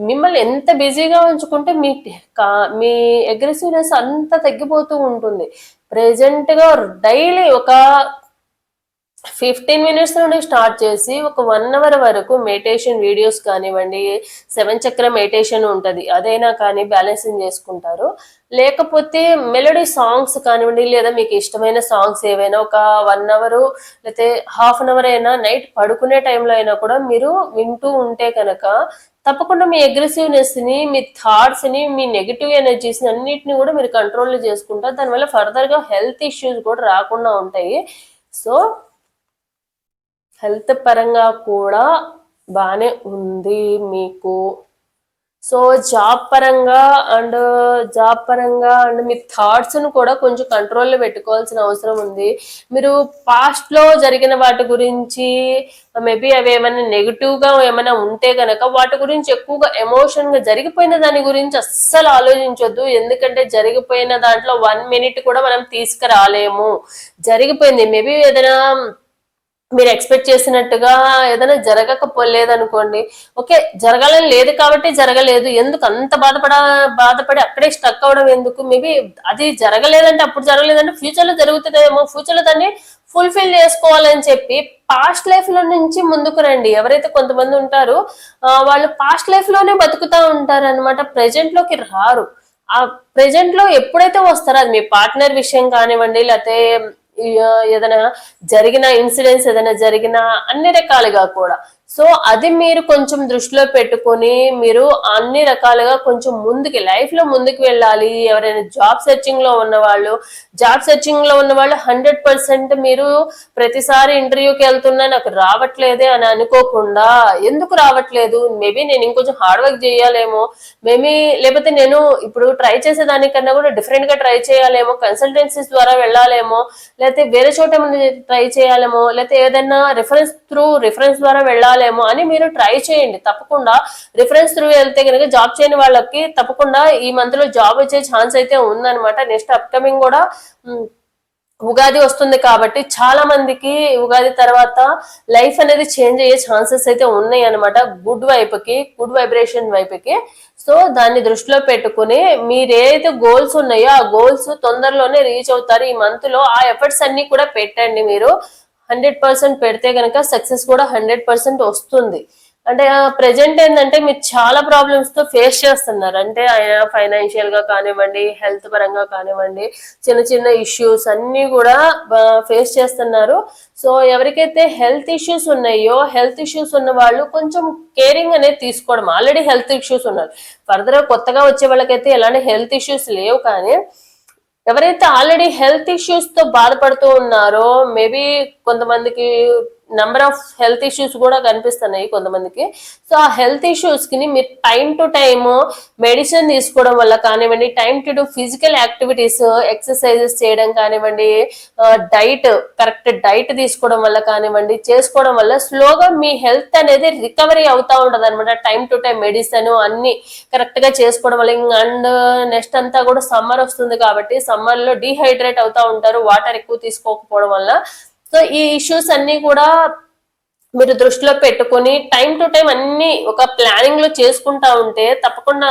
Speaker 1: మిమ్మల్ని ఎంత బిజీగా ఉంచుకుంటే మీ అగ్రెసివ్నెస్ అంత తగ్గిపోతూ ఉంటుంది. ప్రెజెంట్ గా డైలీ ఒక 15 minutes నుండి స్టార్ట్ చేసి ఒక 1 hour వరకు మెడిటేషన్ వీడియోస్ కానివ్వండి, 7 చక్ర మెడిటేషన్ ఉంటుంది, అదైనా కానీ బ్యాలెన్సింగ్ చేసుకుంటారు. లేకపోతే మెలోడీ సాంగ్స్ కానివ్వండి, లేదా మీకు ఇష్టమైన సాంగ్స్ ఏవైనా ఒక 1 hour లేకపోతే ½ an hour అయినా నైట్ పడుకునే టైంలో అయినా కూడా మీరు వింటూ ఉంటే కనుక తప్పకుండా మీ అగ్రెసివ్నెస్ ని, మీ థాట్స్ ని, మీ నెగిటివ్ ఎనర్జీస్ ని అన్నిటిని కూడా మీరు కంట్రోల్ చేసుకుంటారు. దానివల్ల ఫర్దర్ గా హెల్త్ ఇష్యూస్ కూడా రాకుండా ఉంటాయి. సో హెల్త్ పరంగా కూడా బాగానే ఉంది మీకు. సో జాబ్ పరంగా అండ్ మీ థాట్స్ ను కూడా కొంచెం కంట్రోల్లో పెట్టుకోవాల్సిన అవసరం ఉంది. మీరు పాస్ట్ లో జరిగిన వాటి గురించి మేబీ అవి ఏమైనా నెగిటివ్ గా ఏమైనా ఉంటే గనక వాటి గురించి ఎక్కువగా ఎమోషన్ గా, జరిగిపోయిన దాని గురించి అస్సలు ఆలోచించొద్దు. ఎందుకంటే జరిగిపోయిన దాంట్లో 1 minute కూడా మనం తీసుకురాలేము. జరిగిపోయింది, మేబీ ఏదైనా మీరు ఎక్స్పెక్ట్ చేసినట్టుగా ఏదైనా జరగకపోలేదనుకోండి, ఓకే జరగాలని లేదు కాబట్టి జరగలేదు, ఎందుకు అంత బాధపడి అక్కడే స్టక్ అవడం ఎందుకు? మేబీ అది జరగలేదంటే, అప్పుడు జరగలేదంటే ఫ్యూచర్ లో జరుగుతుందేమో, ఫ్యూచర్ లో దాన్ని ఫుల్ఫిల్ చేసుకోవాలని చెప్పి పాస్ట్ లైఫ్ లో నుంచి ముందుకు రండి. ఎవరైతే కొంతమంది ఉంటారో వాళ్ళు పాస్ట్ లైఫ్ లోనే బతుకుతా ఉంటారు అనమాట, ప్రెజెంట్ లోకి రారు. ఆ ప్రెజెంట్ లో ఎప్పుడైతే వస్తారో, అది మీ పార్ట్నర్ విషయం కానివ్వండి, లేకపోతే ఏదైనా జరిగిన ఇన్సిడెంట్స్ ఏదైనా జరిగిన అన్ని రకాలుగా కూడా. సో అది మీరు కొంచెం దృష్టిలో పెట్టుకొని మీరు అన్ని రకాలుగా కొంచెం ముందుకి లైఫ్ లో ముందుకు వెళ్ళాలి. ఎవరైనా జాబ్ సెర్చింగ్ లో ఉన్న వాళ్ళు 100% మీరు ప్రతిసారి ఇంటర్వ్యూకి వెళ్తున్నా నాకు రావట్లేదే అని అనుకోకుండా, ఎందుకు రావట్లేదు, మేబీ నేను ఇంకొంచెం హార్డ్ వర్క్ చేయాలేమో, మేబీ లేకపోతే నేను ఇప్పుడు ట్రై చేసేదానికన్నా కూడా డిఫరెంట్ గా ట్రై చేయాలేమో, కన్సల్టెన్సీస్ ద్వారా వెళ్ళాలేమో, లేకపోతే వేరే చోట ట్రై చేయాలేమో, లేకపోతే ఏదైనా రిఫరెన్స్ ద్వారా వెళ్ళాలేమో అని మీరు ట్రై చేయండి. తప్పకుండా రిఫరెన్స్ త్రూ వెళ్తే కనుక జాబ్ చేయని వాళ్ళకి తప్పకుండా ఈ మంత్ లో జాబ్ వచ్చే ఛాన్స్ అయితే ఉందన్నమాట. నెక్స్ట్ అప్కమింగ్ కూడా ఉగాది వస్తుంది కాబట్టి చాలా మందికి ఉగాది తర్వాత లైఫ్ అనేది చేంజ్ అయ్యే ఛాన్సెస్ అయితే ఉన్నాయి అనమాట, గుడ్ వైబ్రేషన్ వైపుకి. సో దాన్ని దృష్టిలో పెట్టుకుని మీరు ఏదైతే గోల్స్ ఉన్నాయో ఆ గోల్స్ తొందరలోనే రీచ్ అవుతారు ఈ మంత్ లో. ఆ ఎఫర్ట్స్ అన్ని కూడా పెట్టండి. మీరు 100% పెడితే కనుక సక్సెస్ కూడా 100% వస్తుంది. అంటే ప్రెజెంట్ ఏంటంటే మీరు చాలా ప్రాబ్లమ్స్ తో ఫేస్ చేస్తున్నారు. అంటే ఆయన ఫైనాన్షియల్ గా కానివ్వండి, హెల్త్ పరంగా కానివ్వండి, చిన్న చిన్న ఇష్యూస్ అన్ని కూడా ఫేస్ చేస్తున్నారు. సో ఎవరికైతే హెల్త్ ఇష్యూస్ ఉన్నాయో, హెల్త్ ఇష్యూస్ ఉన్న వాళ్ళు కొంచెం కేరింగ్ అనేది తీసుకోవడం. ఆల్రెడీ హెల్త్ ఇష్యూస్ ఉన్నారు, ఫర్దర్ కొత్తగా వచ్చే వాళ్ళకైతే ఎలాంటి హెల్త్ ఇష్యూస్ లేవు. కానీ ఎవరైతే ఆల్రెడీ హెల్త్ ఇష్యూస్ తో బాధపడుతూ ఉన్నారో, మేబీ కొంతమందికి నెంబర్ ఆఫ్ హెల్త్ ఇష్యూస్ కూడా కనిపిస్తున్నాయి కొంతమందికి. సో ఆ హెల్త్ ఇష్యూస్ కి మీరు టైం టు టైమ్ మెడిసిన్ తీసుకోవడం వల్ల కానివ్వండి, time to do physical activities, exercises చేయడం కానివ్వండి, కరెక్ట్ డైట్ తీసుకోవడం వల్ల కానివ్వండి, చేసుకోవడం వల్ల స్లోగా మీ హెల్త్ అనేది రికవరీ అవుతా ఉంటది అనమాట. టైం టు టైం మెడిసిన్ అన్ని కరెక్ట్ గా చేసుకోవడం వల్ల. అండ్ నెక్స్ట్ అంతా కూడా సమ్మర్ వస్తుంది కాబట్టి సమ్మర్ లో డిహైడ్రేట్ అవుతా ఉంటారు వాటర్ ఎక్కువ తీసుకోకపోవడం వల్ల. సో ఈ ఇష్యూస్ అన్ని కూడా మీరు దృష్టిలో పెట్టుకొని టైం టు టైం అన్ని ఒక ప్లానింగ్ లో చేసుకుంటా ఉంటే తప్పకుండా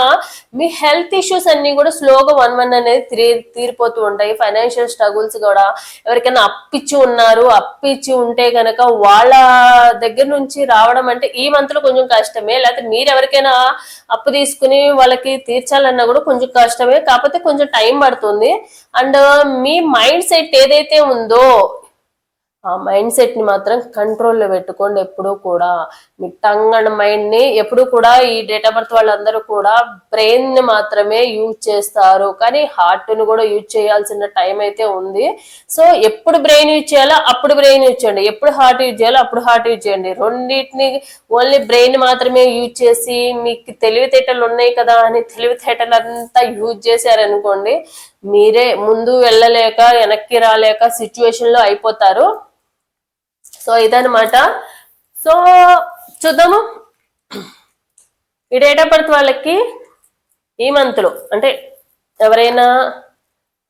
Speaker 1: మీ హెల్త్ ఇష్యూస్ అన్ని కూడా స్లోగా వన్ అనేది తీరిపోతూ ఉంటాయి. ఫైనాన్షియల్ స్ట్రగుల్స్ కూడా, ఎవరికైనా అప్పిచ్చి ఉంటే కనుక వాళ్ళ దగ్గర నుంచి రావడం అంటే ఈ మంత్ లో కొంచెం కష్టమే. లేకపోతే మీరు ఎవరికైనా అప్పు తీసుకుని వాళ్ళకి తీర్చాలన్నా కూడా కొంచెం కష్టమే, కాకపోతే కొంచెం టైం పడుతుంది. అండ్ మీ మైండ్ సెట్ ఏదైతే ఉందో ఆ మైండ్ సెట్ ని మాత్రం కంట్రోల్లో పెట్టుకోండి. ఎప్పుడూ కూడా మీ టంగ్ అండ్ మైండ్ ని ఎప్పుడు కూడా ఈ డేట్ ఆఫ్ బర్త్ వాళ్ళందరూ కూడా బ్రెయిన్ ని మాత్రమే యూజ్ చేస్తారు, కానీ హార్ట్ ని కూడా యూజ్ చేయాల్సిన టైం అయితే ఉంది. సో ఎప్పుడు బ్రెయిన్ యూజ్ చేయాలో అప్పుడు బ్రెయిన్ యూజ్ చేయండి, ఎప్పుడు హార్ట్ యూజ్ చేయాలో అప్పుడు హార్ట్ యూజ్ చేయండి. రెండింటిని ఓన్లీ బ్రెయిన్ మాత్రమే యూజ్ చేసి మీకు తెలివితేటలు ఉన్నాయి కదా అని తెలివితేటలు అంతా యూజ్ చేశారనుకోండి, మీరే ముందు వెళ్ళలేక వెనక్కి రాలేక సిచ్యువేషన్ లో అయిపోతారు. సో ఇదనమాట. సో చూద్దాము ఈ డేట్ ఆఫ్ బర్త్ వాళ్ళకి ఈ మంత్ లో. అంటే ఎవరైనా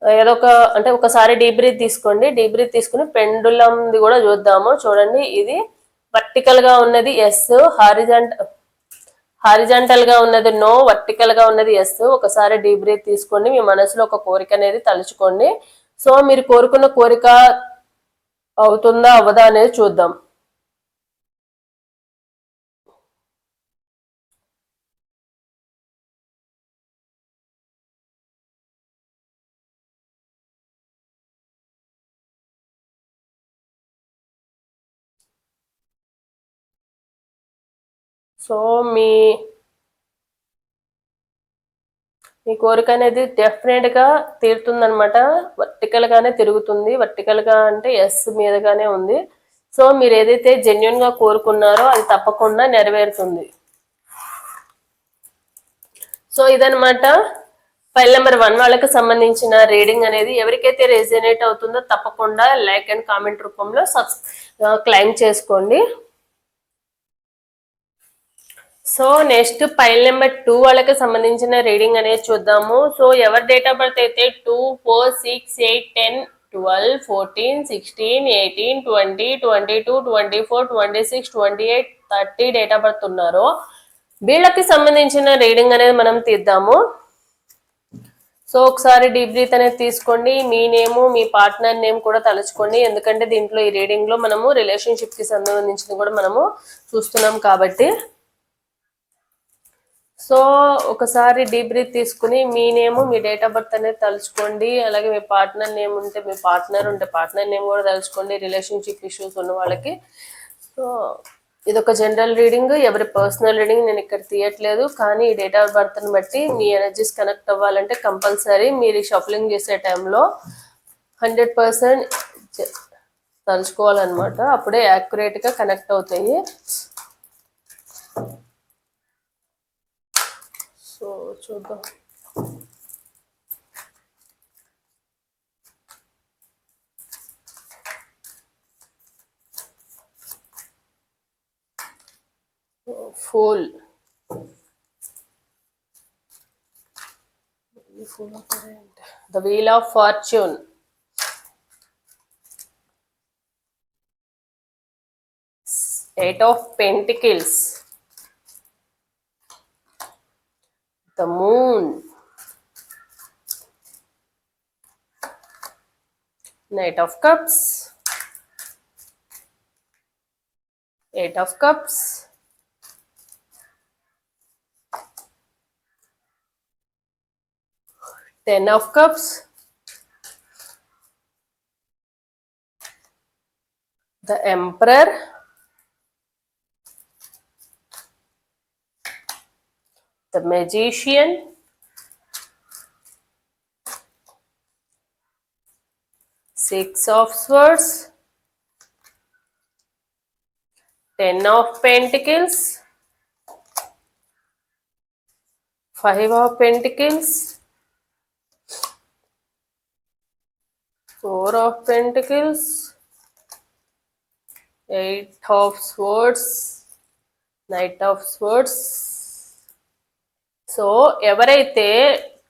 Speaker 1: ఏదో అంటే ఒకసారి డీప్ బ్రీత్ తీసుకోండి. డీప్ బ్రీత్ తీసుకుని పెండులంది కూడా చూద్దాము. చూడండి, ఇది వర్టికల్ గా ఉన్నది ఎస్, హారిజాంటల్ గా ఉన్నది నో, వర్టికల్ గా ఉన్నది ఎస్. ఒకసారి డీప్ బ్రీత్ తీసుకోండి. మీ మనసులో ఒక కోరిక అనేది తలుచుకోండి. సో మీరు కోరుకున్న కోరిక అవుతుందా అవ్వదా అనేది చూద్దాం. సో మీ కోరిక అనేది డెఫినెట్ గా తీరుతుందనమాట. వర్టికల్ గానే తిరుగుతుంది. వర్టికల్ గా అంటే ఎస్ మీదగానే ఉంది. సో మీరు ఏదైతే జెన్యున్ గా కోరుకున్నారో అది తప్పకుండా నెరవేరుతుంది. సో ఇదనమాట ఫైల్ నెంబర్ 1 వాళ్ళకి సంబంధించిన రీడింగ్ అనేది. ఎవరికైతే రెజనేట్ అవుతుందో తప్పకుండా లైక్ అండ్ కామెంట్ రూపంలో క్లైమ్ చేసుకోండి. సో నెక్స్ట్ ఫైల్ నెంబర్ 2 వాళ్ళకి సంబంధించిన రీడింగ్ అనేది చూద్దాము. సో ఎవరి డేట్ ఆఫ్ బర్త్ అయితే 2, 4, 6, 8, 10, 12, 14, 16, 18, 20, 22, 24, 26, 28, 30 డేట్ ఆఫ్ బర్త్ ఉన్నారో వీళ్ళకి సంబంధించిన రీడింగ్ అనేది మనం తీద్దాము. సో ఒకసారి డీప్ బ్రీత్ అనేది తీసుకోండి. మీ నేమ్ మీ పార్ట్నర్ నేమ్ కూడా తలుచుకోండి, ఎందుకంటే దీంట్లో ఈ రీడింగ్ లో మనము రిలేషన్షిప్ కి సంబంధించింది కూడా మనము చూస్తున్నాం కాబట్టి. సో ఒకసారి డీప్ బ్రీత్ తీసుకుని మీ నేమ్ మీ డేట్ ఆఫ్ బర్త్ అనేది తలుచుకోండి. అలాగే మీ పార్ట్నర్ నేమ్ ఉంటే మీ పార్ట్నర్ ఉంటే పార్ట్నర్ నేమ్ కూడా తలుచుకోండి, రిలేషన్షిప్ ఇష్యూస్ ఉన్న వాళ్ళకి. సో ఇదొక జనరల్ రీడింగ్, ఎవరి పర్సనల్ రీడింగ్ నేను ఇక్కడ తీయట్లేదు. కానీ ఈ డేట్ ఆఫ్ బర్త్ని బట్టి మీ ఎనర్జీస్ కనెక్ట్ అవ్వాలంటే కంపల్సరీ మీరు షఫలింగ్ చేసే టైంలో 100% తలుచుకోవాలన్నమాట, అప్పుడే యాక్యురేట్గా కనెక్ట్ అవుతాయి. సో చూద్దాం. Fool. The Wheel of Fortune. Eight of Pentacles. The Moon. Knight of Cups. Eight of Cups. Ten of Cups. The Emperor. The Magician. Six of Swords. Ten of Pentacles. Five of Pentacles. Four of Pentacles. Eight of Swords. Knight of Swords. So ఎవరైతే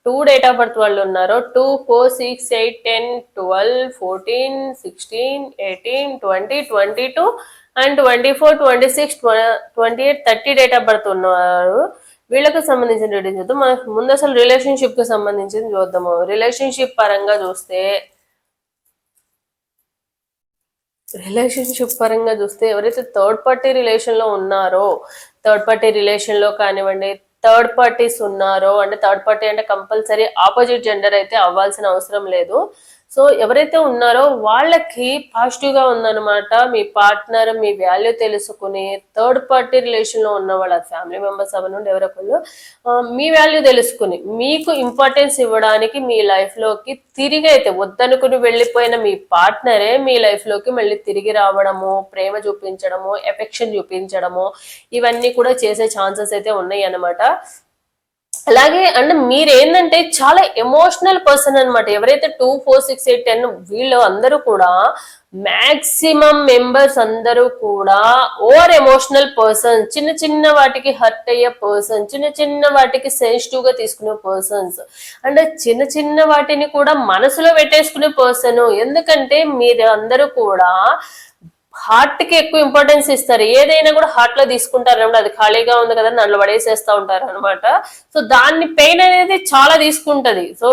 Speaker 1: 2 డేట్ ఆఫ్ బర్త్ వాళ్ళు ఉన్నారో 2, 4, 6, 8, 10, 12, 14, 16, 18, 20, 22 అండ్ 24, 26, 28, 30 డేట్ ఆఫ్ బర్త్ ఉన్నారు. వీళ్ళకి సంబంధించిన రీడింగ్ చూద్దాం. మనం ముందు అసలు రిలేషన్షిప్ కి సంబంధించింది చూద్దాము. రిలేషన్షిప్ పరంగా చూస్తే ఎవరైతే థర్డ్ పార్టీ రిలేషన్ లో ఉన్నారో, థర్డ్ పార్టీ రిలేషన్ లో కానివ్వండి, థర్డ్ పార్టీస్ ఉన్నారో, అంటే థర్డ్ పార్టీ అంటే కంపల్సరీ ఆపోజిట్ జెండర్ అయితే అవ్వాల్సిన అవసరం లేదు. సో ఎవరైతే ఉన్నారో వాళ్ళకి పాజిటివ్ గా ఉందన్నమాట. మీ పార్ట్నర్ మీ వాల్యూ తెలుసుకుని థర్డ్ పార్టీ రిలేషన్ లో ఉన్న వాళ్ళ ఫ్యామిలీ మెంబర్స్ అవనండి ఎవరొకళ్ళు మీ వాల్యూ తెలుసుకుని మీకు ఇంపార్టెన్స్ ఇవ్వడానికి మీ లైఫ్ లోకి తిరిగి అయితే వద్దనుకుని వెళ్ళిపోయిన మీ పార్ట్నరే మీ లైఫ్ లోకి మళ్ళీ తిరిగి రావడము, ప్రేమ చూపించడము, ఎఫెక్షన్ చూపించడము, ఇవన్నీ కూడా చేసే ఛాన్సెస్ అయితే ఉన్నాయి అన్నమాట. అలాగే అంటే మీరేంటంటే చాలా ఎమోషనల్ పర్సన్ అనమాట. ఎవరైతే 2, 4, 6, 8, 10 వీళ్ళు అందరూ కూడా మాక్సిమం మెంబర్స్ అందరూ కూడా ఓవర్ ఎమోషనల్ పర్సన్స్, చిన్న చిన్న వాటికి హర్ట్ అయ్యే పర్సన్, చిన్న చిన్న వాటికి సెన్సిటివ్ గా తీసుకునే పర్సన్స్, అంటే చిన్న చిన్న వాటిని కూడా మనసులో పెట్టేసుకునే పర్సన్. ఎందుకంటే మీరు అందరూ కూడా హార్ట్ కి ఎక్కువ ఇంపార్టెన్స్ ఇస్తారు. ఏదైనా కూడా హార్ట్ లో తీసుకుంటారు అన్నమాట. అది ఖాళీగా ఉంది కదా దాంట్లో పడేసేస్తా ఉంటారు అనమాట. సో దాన్ని పెయిన్ అనేది చాలా తీసుకుంటది. సో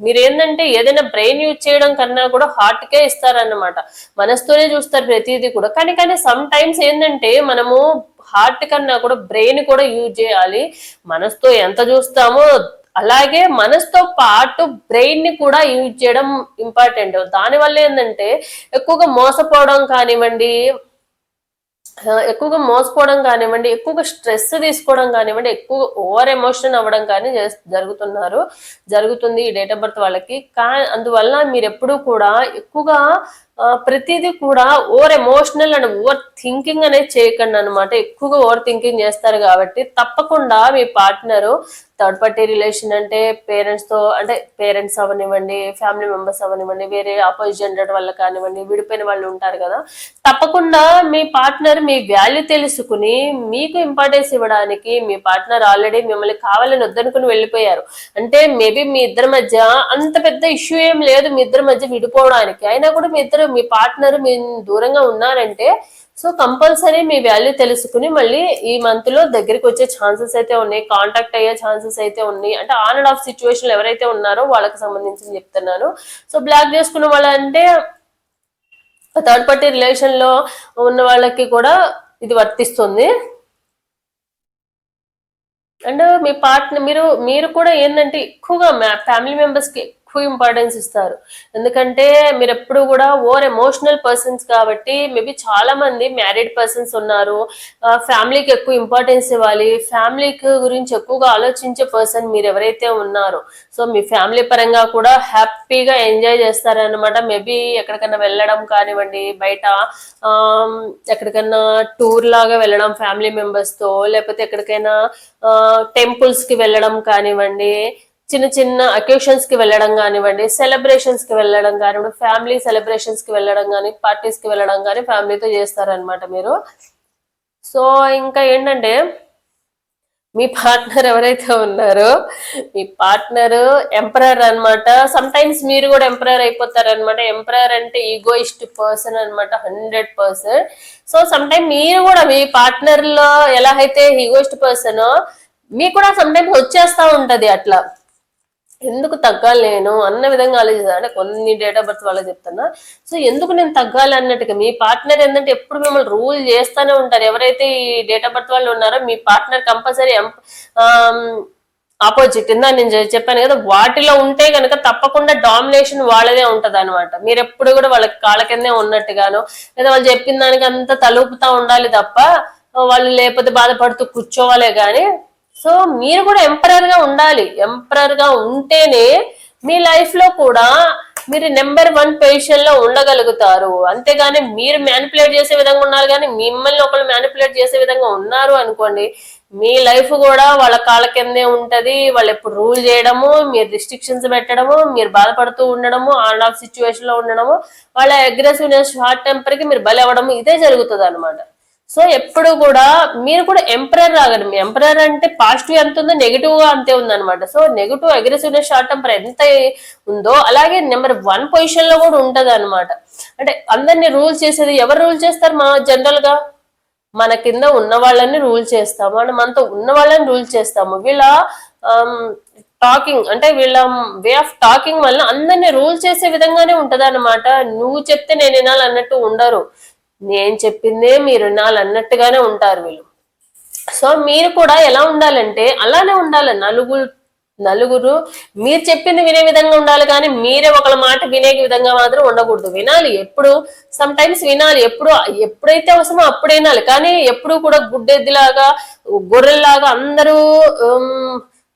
Speaker 1: మీరు ఏంటంటే ఏదైనా బ్రెయిన్ యూజ్ చేయడం కన్నా కూడా హార్ట్ కే ఇస్తారన్నమాట. మనసుతోనే చూస్తారు ప్రతిదీ కూడా. కానీ సమ్ టైమ్స్ ఏంటంటే మనము హార్ట్ కన్నా కూడా బ్రెయిన్ కూడా యూజ్ చేయాలి. మనసుతో ఎంత చూస్తామో అలాగే మనసుతో పాటు బ్రెయిన్ ని కూడా యూజ్ చేయడం ఇంపార్టెంట్. దానివల్ల ఏంటంటే ఎక్కువగా మోసపోవడం కానివ్వండి, ఎక్కువగా స్ట్రెస్ తీసుకోవడం కానివ్వండి, ఎక్కువ ఓవర్ ఎమోషన్ అవ్వడం కానీ జరుగుతుంది ఈ డేట్ ఆఫ్ బర్త్ వాళ్ళకి. అందువల్ల మీరు ఎప్పుడు కూడా ఎక్కువగా ప్రతిదీ కూడా over emotional and over thinking అనేది చేయకండి అనమాట. ఎక్కువగా ఓవర్ థింకింగ్ చేస్తారు కాబట్టి తప్పకుండా మీ పార్ట్నరు థర్డ్ పార్టీ రిలేషన్ అంటే పేరెంట్స్ అవనివ్వండి, ఫ్యామిలీ మెంబర్స్ అవనివ్వండి, వేరే ఆపోజిట్ జెండర్ వల్ల కానివ్వండి, విడిపోయిన వాళ్ళు ఉంటారు కదా, తప్పకుండా మీ పార్ట్నర్ మీ వాల్యూ తెలుసుకుని మీకు ఇంపార్టెన్స్ ఇవ్వడానికి, మీ పార్ట్నర్ ఆల్రెడీ మిమ్మల్ని కావాలని వద్దనుకుని వెళ్ళిపోయారు అంటే మేబీ మీ ఇద్దరి మధ్య అంత పెద్ద ఇష్యూ ఏం లేదు మీ ఇద్దరి మధ్య విడిపోవడానికి, అయినా కూడా మీ ఇద్దరు మీ పార్ట్నర్ మీ దూరంగా ఉన్నారంటే సో కంపల్సరీ మీ వాల్యూ తెలుసుకుని మళ్ళీ ఈ మంత్ లో దగ్గరికి వచ్చే ఛాన్సెస్ అయితే ఉన్నాయి, కాంటాక్ట్ అయ్యే ఛాన్సెస్ అయితే ఉన్నాయి. అంటే ఆన్ అండ్ ఆఫ్ సిచ్యువేషన్ ఎవరైతే ఉన్నారో వాళ్ళకి సంబంధించి చెప్తున్నాను. సో బ్లాక్ చేసుకున్న వాళ్ళంటే థర్డ్ పార్టీ రిలేషన్ లో ఉన్న వాళ్ళకి కూడా ఇది వర్తిస్తుంది. అండ్ మీ పార్ట్నర్ మీరు కూడా ఏంటంటే ఎక్కువగా ఫ్యామిలీ మెంబర్స్ కి ఎక్కువ ఇంపార్టెన్స్ ఇస్తారు. ఎందుకంటే మీరు ఎప్పుడు కూడా ఓవర్ ఎమోషనల్ పర్సన్స్ కాబట్టి మేబీ చాలా మంది మ్యారీడ్ పర్సన్స్ ఉన్నారు. ఫ్యామిలీకి ఎక్కువ ఇంపార్టెన్స్ ఇవ్వాలి, ఫ్యామిలీకి గురించి ఎక్కువగా ఆలోచించే పర్సన్ మీరు ఎవరైతే ఉన్నారో సో మీ ఫ్యామిలీ పరంగా కూడా హ్యాపీగా ఎంజాయ్ చేస్తారనమాట. మేబీ ఎక్కడికైనా వెళ్ళడం కానివ్వండి, బయట ఎక్కడికైనా టూర్ లాగా వెళ్ళడం ఫ్యామిలీ మెంబర్స్ తో, లేకపోతే ఎక్కడికైనా టెంపుల్స్ కి వెళ్ళడం కానివ్వండి, చిన్న చిన్న అకేషన్స్ కి వెళ్ళడం కానివ్వండి, సెలబ్రేషన్స్ కి వెళ్ళడం కానివ్వండి, ఫ్యామిలీ సెలబ్రేషన్స్ కి వెళ్ళడం కానీ, పార్టీస్ కి వెళ్ళడం కానీ ఫ్యామిలీతో చేస్తారనమాట మీరు. సో ఇంకా ఏంటంటే మీ పార్ట్నర్ ఎవరైతే ఉన్నారో మీ పార్ట్నర్ ఎంపరర్ అనమాట. సమ్ టైమ్స్ మీరు కూడా ఎంపరర్ అయిపోతారనమాట. ఎంపరర్ అంటే ఈగోయిస్ట్ పర్సన్ అనమాట 100%. సో సమ్ టైమ్ మీరు కూడా మీ పార్ట్నర్ లో ఎలా అయితే ఈగోయిస్ట్ పర్సన్ మీకు కూడా సమ్ టైమ్స్ వచ్చేస్తా ఉంటది అట్లా, ఎందుకు తగ్గాలి నేను అన్న విధంగా ఆలోచిస్తాను. అంటే కొన్ని డేట్ ఆఫ్ బర్త్ వాళ్ళకి చెప్తున్నా. సో ఎందుకు నేను తగ్గాలి అన్నట్టుగా మీ పార్ట్నర్ ఏంటంటే ఎప్పుడు మిమ్మల్ని రూల్ చేస్తూనే ఉంటారు. ఎవరైతే ఈ డేట్ ఆఫ్ బర్త్ వాళ్ళు ఉన్నారో మీ పార్ట్నర్ కంపల్సరీ ఆపోజిట్ ఇందా నేను చెప్పాను కదా, వాటిలో ఉంటే కనుక తప్పకుండా డామినేషన్ వాళ్ళదే ఉంటది అనమాట. మీరు ఎప్పుడు కూడా వాళ్ళకి కాళ్ళ కిందే ఉన్నట్టుగాను లేదా వాళ్ళు చెప్పిన దానికి అంతా తలుపుతా ఉండాలి తప్ప వాళ్ళు లేకపోతే బాధపడుతూ కూర్చోవాలే గాని. సో మీరు కూడా ఎంపరర్ గా ఉండాలి. ఎంపరర్ గా ఉంటేనే మీ లైఫ్ లో కూడా మీరు నెంబర్ 1 పొజిషన్ లో ఉండగలుగుతారు. అంతేగాని మీరు మ్యానిపులేట్ చేసే విధంగా ఉన్నారు కానీ మిమ్మల్ని ఒకళ్ళు మ్యానిపులేట్ చేసే విధంగా ఉన్నారు అనుకోండి, మీ లైఫ్ కూడా వాళ్ళ కాళ్ళ కిందే ఉంటది. వాళ్ళు ఎప్పుడు రూల్ చేయడము, మీరు రిస్ట్రిక్షన్స్ పెట్టడము, మీరు బాధపడుతూ ఉండడము, ఆన్ ఆఫ్ సిచ్యువేషన్ లో ఉండడము, వాళ్ళ అగ్రెసివ్నెస్ షార్ట్ టెంపర్ కి మీరు బలి అవ్వడము, ఇదే జరుగుతుంది అనమాట. సో ఎప్పుడు కూడా మీరు కూడా ఎంపరర్ రాగండి. ఎంపరర్ అంటే పాజిటివ్ ఎంత ఉందో నెగిటివ్ గా అంతే ఉందన్నమాట. So negative aggressiveness short temper ఎంత ఉందో అలాగే నెంబర్ 1 పొజిషన్ లో కూడా ఉంటది అనమాట. అంటే అందరినీ రూల్ చేసేది ఎవరు రూల్ చేస్తారు? జనరల్ గా మన కింద ఉన్న వాళ్ళని రూల్ చేస్తాము, అంటే మనతో ఉన్న వాళ్ళని రూల్ చేస్తాము. వీళ్ళ టాకింగ్ అంటే వీళ్ళ వే ఆఫ్ టాకింగ్ వల్ల అందరినీ రూల్ చేసే విధంగానే ఉంటది అనమాట. నువ్వు చెప్తే నేను వినాలి అన్నట్టు ఉండరు, నేను చెప్పిందే మీరు వినాలి అన్నట్టుగానే ఉంటారు వీళ్ళు. సో మీరు కూడా ఎలా ఉండాలంటే అలానే ఉండాలి. నలుగురు మీరు చెప్పింది వినే విధంగా ఉండాలి, కానీ మీరే ఒకళ్ళ మాట వినే విధంగా మాత్రం ఉండకూడదు. వినాలి ఎప్పుడు, సమ్ టైమ్స్ వినాలి, ఎప్పుడైతే అవసరమో అప్పుడు వినాలి. కానీ ఎప్పుడు కూడా గుడ్డెద్దిలాగా గొర్రెల్లాగా అందరూ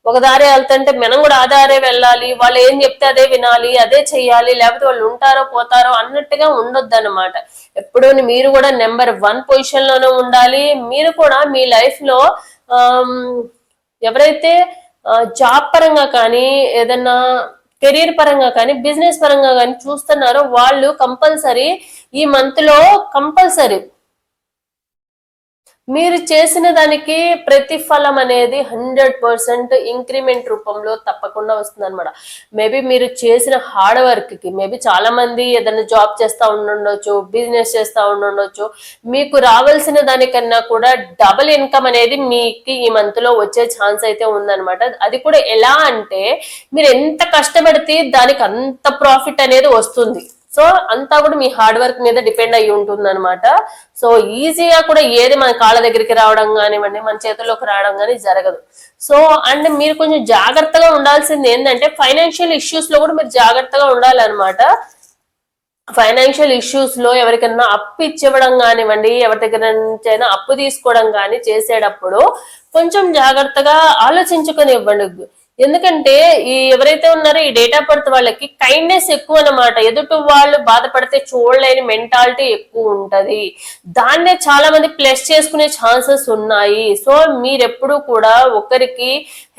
Speaker 1: ఒక దారి వెళ్తుంటే మనం కూడా ఆ దారే వెళ్ళాలి, వాళ్ళు ఏం చెప్తే అదే వినాలి, అదే చెయ్యాలి, లేకపోతే వాళ్ళు ఉంటారో పోతారో అన్నట్టుగా ఉండొద్దు అనమాట. ఎప్పుడు మీరు కూడా నెంబర్ 1 పొజిషన్ లోనే ఉండాలి. మీరు కూడా మీ లైఫ్ లో ఎవరైతే జాబ్ పరంగా కానీ ఏదన్నా కెరీర్ పరంగా కానీ బిజినెస్ పరంగా కానీ చూస్తున్నారో వాళ్ళు కంపల్సరీ ఈ మంత్ లో కంపల్సరీ మీరు చేసిన దానికి ప్రతిఫలం అనేది 100% ఇంక్రిమెంట్ రూపంలో తప్పకుండా వస్తుంది అనమాట. మేబీ మీరు చేసిన హార్డ్ వర్క్ కి మేబీ చాలా మంది ఏదైనా జాబ్ చేస్తా ఉండుండొచ్చు, బిజినెస్ చేస్తా ఉండుండొచ్చు, మీకు రావాల్సిన దానికన్నా కూడా డబుల్ ఇన్కమ్ అనేది మీకు ఈ మంత్ లో వచ్చే ఛాన్స్ అయితే ఉందన్నమాట. అది కూడా ఎలా అంటే మీరు ఎంత కష్టపడితే దానికి అంత ప్రాఫిట్ అనేది వస్తుంది. సో అంతా కూడా మీ హార్డ్ వర్క్ మీద డిపెండ్ అయ్యి ఉంటుంది అనమాట. సో ఈజీగా కూడా ఏది మన కాళ్ళ దగ్గరికి రావడం కానివ్వండి, మన చేతుల్లోకి రావడం కానీ జరగదు. సో అండ్ మీరు కొంచెం జాగ్రత్తగా ఉండాల్సింది ఏంటంటే ఫైనాన్షియల్ ఇష్యూస్ లో కూడా మీరు జాగ్రత్తగా ఉండాలన్నమాట. ఫైనాన్షియల్ ఇష్యూస్ లో ఎవరికైనా అప్పు ఇచ్చివ్వడం కానివ్వండి, ఎవరి దగ్గర నుంచైనా అప్పు తీసుకోవడం కానీ చేసేటప్పుడు కొంచెం జాగ్రత్తగా ఆలోచించుకొని ఇవ్వండి. ఎందుకంటే ఈ ఎవరైతే ఉన్నారో ఈ డేట్ ఆఫ్ బర్త్ వాళ్ళకి కైండ్నెస్ ఎక్కువ అన్నమాట. ఎదుటి వాళ్ళు బాధపడితే చూడలేని మెంటాలిటీ ఎక్కువ ఉంటది. దాన్నే చాలా మంది ప్లస్ చేసుకునే ఛాన్సెస్ ఉన్నాయి. సో మీరెప్పుడు కూడా ఒకరికి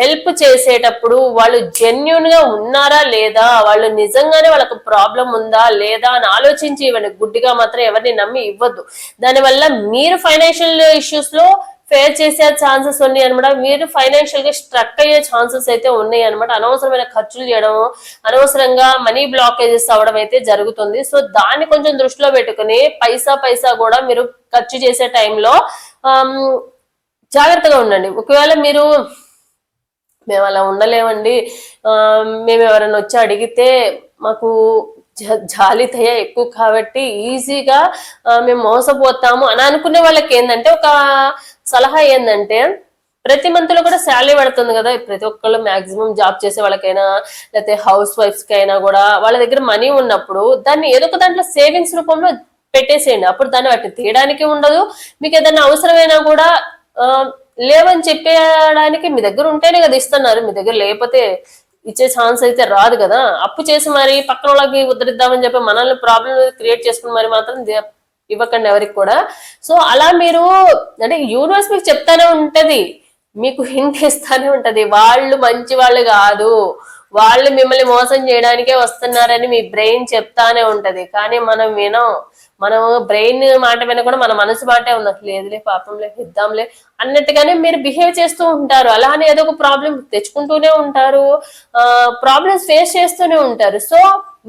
Speaker 1: హెల్ప్ చేసేటప్పుడు వాళ్ళు జెన్యున్ గా ఉన్నారా లేదా, వాళ్ళు నిజంగానే వాళ్ళకి ప్రాబ్లం ఉందా లేదా అని ఆలోచించి ఇవ్వండి. గుడ్డిగా మాత్రం ఎవరిని నమ్మి ఇవ్వద్దు. దానివల్ల మీరు ఫైనాన్షియల్ ఇష్యూస్ లో ఫేస్ చేసే ఛాన్సెస్ ఉన్నాయి అనమాట. మీరు ఫైనాన్షియల్ గా స్ట్రక్ అయ్యే ఛాన్సెస్ అయితే ఉన్నాయి అనమాట. అనవసరమైన ఖర్చులు చేయడం, అనవసరంగా మనీ బ్లాకేజెస్ అవ్వడం అయితే జరుగుతుంది. సో దాన్ని కొంచెం దృష్టిలో పెట్టుకుని పైసా కూడా మీరు ఖర్చు చేసే టైంలో జాగ్రత్తగా ఉండండి. ఒకవేళ మీరు మేము అలా ఉండలేమండి, మేము ఎవరైనా వచ్చి అడిగితే మాకు జాలితయ ఎక్కువ కాబట్టి ఈజీగా మేము మోసపోతాము అని అనుకునే వాళ్ళకి ఏంటంటే ఒక సలహా ఏంటంటే, ప్రతి మంత్ లో కూడా శాలరీ పడుతుంది కదా, ప్రతి ఒక్కళ్ళు మాక్సిమం జాబ్ చేసే వాళ్ళకైనా లేకపోతే హౌస్ వైఫ్స్ కి అయినా కూడా వాళ్ళ దగ్గర మనీ ఉన్నప్పుడు దాన్ని ఏదో ఒక దాంట్లో సేవింగ్స్ రూపంలో పెట్టేసేయండి. అప్పుడు దాన్ని వాటిని తీయడానికి ఉండదు. మీకు ఏదైనా అవసరమైనా కూడా లేవని చెప్పేయడానికి మీ దగ్గర ఉంటేనే కదా ఇస్తున్నారు. మీ దగ్గర లేకపోతే ఇచ్చే ఛాన్స్ అయితే రాదు కదా. అప్పు చేసి మరి పక్కన వాళ్ళకి ఉద్ధరిద్దామని చెప్పి మనల్ని ప్రాబ్లం క్రియేట్ చేసుకుని మరి మాత్రం ఇవ్వకండి ఎవరికి కూడా. సో అలా మీరు అంటే యూనివర్స్ మీకు చెప్తానే ఉంటది, మీకు హింట్ ఇస్తానే ఉంటది, వాళ్ళు మంచి వాళ్ళు కాదు, వాళ్ళు మిమ్మల్ని మోసం చేయడానికే వస్తున్నారని మీ బ్రెయిన్ చెప్తానే ఉంటది. కానీ మనం వినం. మనం బ్రెయిన్ మాట వినకుండా మన మనసు మాటే ఉన్నది, లేదులే పాపంలే ఇద్దాంలే అన్నట్టుగానే మీరు బిహేవ్ చేస్తూ ఉంటారు. అలానే ఏదో ఒక ప్రాబ్లం తెచ్చుకుంటూనే ఉంటారు, ప్రాబ్లమ్స్ ఫేస్ చేస్తూనే ఉంటారు. సో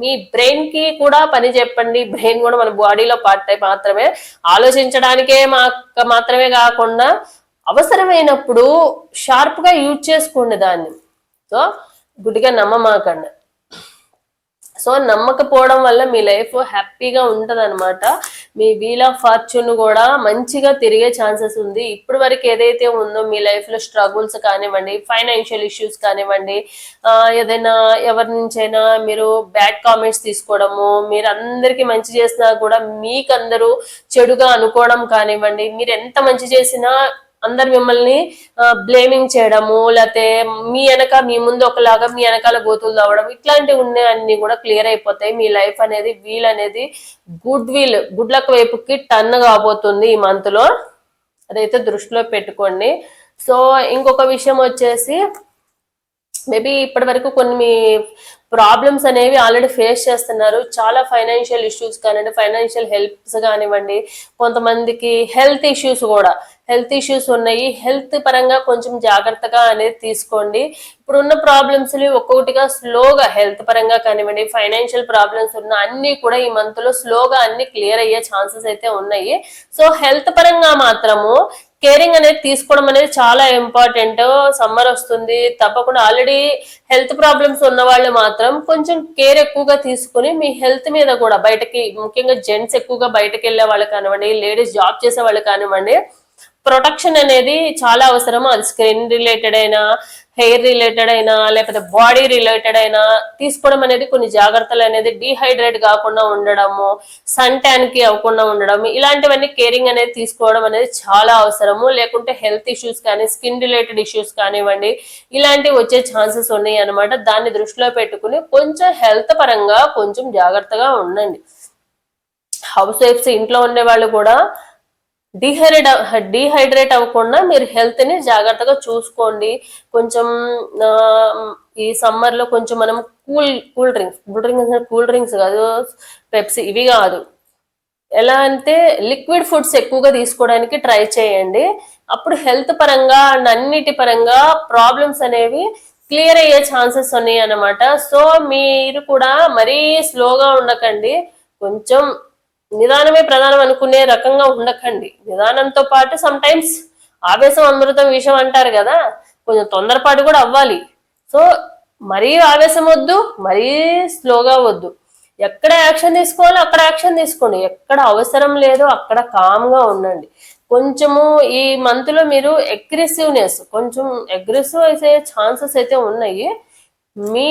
Speaker 1: మీ బ్రెయిన్ కి కూడా పని చెప్పండి. బ్రెయిన్ కూడా మన బాడీలో పార్ట్ మాత్రమే, ఆలోచించడానికే మాత్రమే కాకుండా అవసరమైనప్పుడు షార్ప్ గా యూజ్ చేసుకోండి దాన్ని. సో గుడ్డిగా నమ్మమాకండి. సో నమ్మకపోవడం వల్ల మీ లైఫ్ హ్యాపీగా ఉంటది అనమాట. మీ వీల్ ఆఫ్ ఫార్చ్యూన్ కూడా మంచిగా తిరిగే ఛాన్సెస్ ఉంది. ఇప్పటి వరకు ఏదైతే ఉందో మీ లైఫ్ లో స్ట్రగుల్స్ కానివ్వండి, ఫైనాన్షియల్ ఇష్యూస్ కానివ్వండి, ఏదైనా ఎవరి నుంచైనా మీరు బ్యాడ్ కామెంట్స్ తీసుకోవడము, మీరు అందరికి మంచి చేసినా కూడా మీకు అందరూ చెడుగా అనుకోవడం కానివ్వండి, మీరు ఎంత మంచి చేసినా అందరు మిమ్మల్ని బ్లేమింగ్ చేయడము, లేకపోతే మీ ముందు ఒకలాగా మీ వెనకాల గోతులు తవ్వడం, ఇట్లాంటివి ఉన్నాయి అన్ని కూడా క్లియర్ అయిపోతాయి. మీ లైఫ్ అనేది వీల్ అనేది గుడ్ లక్ వైపుకి టర్న్ కాబోతుంది ఈ మంత్ లో, అదైతే దృష్టిలో పెట్టుకోండి. సో ఇంకొక విషయం వచ్చేసి, మేబీ ఇప్పటి వరకు కొన్ని ప్రాబ్లమ్స్ అనేవి ఆల్రెడీ ఫేస్ చేస్తున్నారు. చాలా ఫైనాన్షియల్ ఇష్యూస్ కానివ్వండి, ఫైనాన్షియల్ హెల్ప్స్ కానివ్వండి, కొంతమందికి హెల్త్ ఇష్యూస్ ఉన్నాయి. హెల్త్ పరంగా కొంచెం జాగ్రత్తగా అనేది తీసుకోండి. ఇప్పుడున్న ప్రాబ్లమ్స్ ని ఒక్కొక్కటిగా స్లోగా హెల్త్ పరంగా కానివ్వండి, ఫైనాన్షియల్ ప్రాబ్లమ్స్ ఉన్న అన్ని కూడా ఈ మంత్ లో స్లోగా అన్ని క్లియర్ అయ్యే ఛాన్సెస్ అయితే ఉన్నాయి. సో హెల్త్ పరంగా మాత్రము కేరింగ్ అనేది తీసుకోవడం అనేది చాలా ఇంపార్టెంట్. సమ్మర్ వస్తుంది, తప్పకుండా ఆల్రెడీ హెల్త్ ప్రాబ్లమ్స్ ఉన్న వాళ్ళు మాత్రం కొంచెం కేర్ ఎక్కువగా తీసుకుని మీ హెల్త్ మీద కూడా, బయటకి ముఖ్యంగా జెంట్స్ ఎక్కువగా బయటకు వెళ్ళే వాళ్ళు కానివ్వండి, లేడీస్ జాబ్ చేసే వాళ్ళు కానివ్వండి, ప్రొటెక్షన్ అనేది చాలా అవసరం. అది స్కిన్ రిలేటెడ్ అయినా, హెయిర్ రిలేటెడ్ అయినా, లేకపోతే బాడీ రిలేటెడ్ అయినా తీసుకోవడం అనేది కొన్ని జాగ్రత్తలు అనేది, డీహైడ్రేట్ కాకుండా ఉండడము, సన్ ట్యాన్ కి అవ్వకుండా ఉండడం, ఇలాంటివన్నీ కేరింగ్ అనేది తీసుకోవడం అనేది చాలా అవసరము. లేకుంటే హెల్త్ ఇష్యూస్ కానీ, స్కిన్ రిలేటెడ్ ఇష్యూస్ కానివ్వండి, ఇలాంటివి వచ్చే ఛాన్సెస్ ఉన్నాయి అనమాట. దాన్ని దృష్టిలో పెట్టుకుని కొంచెం హెల్త్ పరంగా కొంచెం జాగ్రత్తగా హౌస్ వైఫ్స్ ఇంట్లో ఉండే వాళ్ళు కూడా డీహైడ్రేట్ అవ్వకుండా మీరు హెల్త్ ని జాగ్రత్తగా చూసుకోండి. కొంచెం ఈ సమ్మర్ లో కొంచెం మనం కూల్ డ్రింక్స్ కాదు, పెప్సీ ఇవి కాదు, ఎలా అంటే లిక్విడ్ ఫుడ్స్ ఎక్కువగా తీసుకోవడానికి ట్రై చేయండి. అప్పుడు హెల్త్ పరంగా అండ్ అన్నిటి పరంగా ప్రాబ్లమ్స్ అనేవి క్లియర్ అయ్యే ఛాన్సెస్ ఉన్నాయి అన్నమాట. సో మీరు కూడా మరీ స్లోగా ఉండకండి, కొంచెం నిదానమే ప్రధానం అనుకునే రకంగా ఉండకండి. నిదానంతో పాటు సమ్ టైమ్స్ ఆవేశం అమృతం విషయం అంటారు కదా, కొంచెం తొందరపాటు కూడా అవ్వాలి. సో మరీ ఆవేశం వద్దు, మరీ స్లోగా వద్దు. ఎక్కడ యాక్షన్ తీసుకోవాలో అక్కడ యాక్షన్ తీసుకోండి, ఎక్కడ అవసరం లేదో అక్కడ కామ్గా ఉండండి. కొంచెము ఈ మంత్ లో మీరు కొంచెం అగ్రెసివ్ అయితే ఛాన్సెస్ అయితే ఉన్నాయి. మీ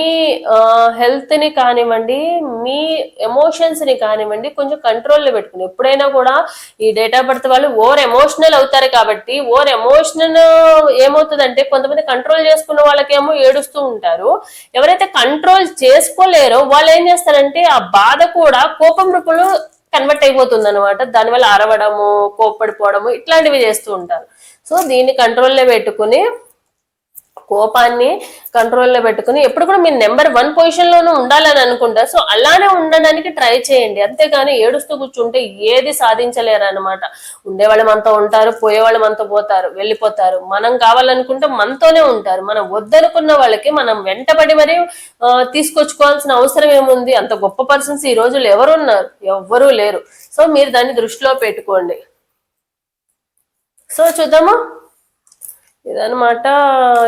Speaker 1: హెల్త్ ని కానివ్వండి, మీ ఎమోషన్స్ ని కానివ్వండి కొంచెం కంట్రోల్లో పెట్టుకుని, ఎప్పుడైనా కూడా ఈ డేట్ ఆఫ్ బర్త్ వాళ్ళు ఓవర్ ఎమోషనల్ అవుతారు. కాబట్టి ఓవర్ ఎమోషనల్ ఏమవుతుందంటే, కొంతమంది కంట్రోల్ చేసుకున్న వాళ్ళకేమో ఏడుస్తూ ఉంటారు. ఎవరైతే కంట్రోల్ చేసుకోలేరో వాళ్ళు ఏం చేస్తారంటే ఆ బాధ కూడా కోపం రూపంలో కన్వర్ట్ అయిపోతుంది అనమాట. దానివల్ల అరవడము, కోప్పడిపోవడము ఇట్లాంటివి చేస్తూ ఉంటారు. సో దీన్ని కంట్రోల్లో పెట్టుకుని కోపాన్ని కంట్రోల్లో పెట్టుకుని ఎప్పుడు కూడా మీరు నెంబర్ 1 పొజిషన్ లోనూ ఉండాలని అనుకుంటారు. సో అలానే ఉండడానికి ట్రై చేయండి. అంతేగాని ఏడుస్తూ కూర్చుంటే ఏది సాధించలేరు అనమాట. ఉండేవాళ్ళు మనతో ఉంటారు, పోయేవాళ్ళు మనతో పోతారు, వెళ్ళిపోతారు. మనం కావాలనుకుంటే మనతోనే ఉంటారు. మనం వద్దనుకున్న వాళ్ళకి మనం వెంటబడి మరీ తీసుకొచ్చుకోవాల్సిన అవసరం ఏముంది? అంత గొప్ప పర్సన్స్ ఈ రోజులు ఎవరున్నారు? ఎవ్వరూ లేరు. సో మీరు దాన్ని దృష్టిలో పెట్టుకోండి. సో చూద్దాము, ఇదనమాట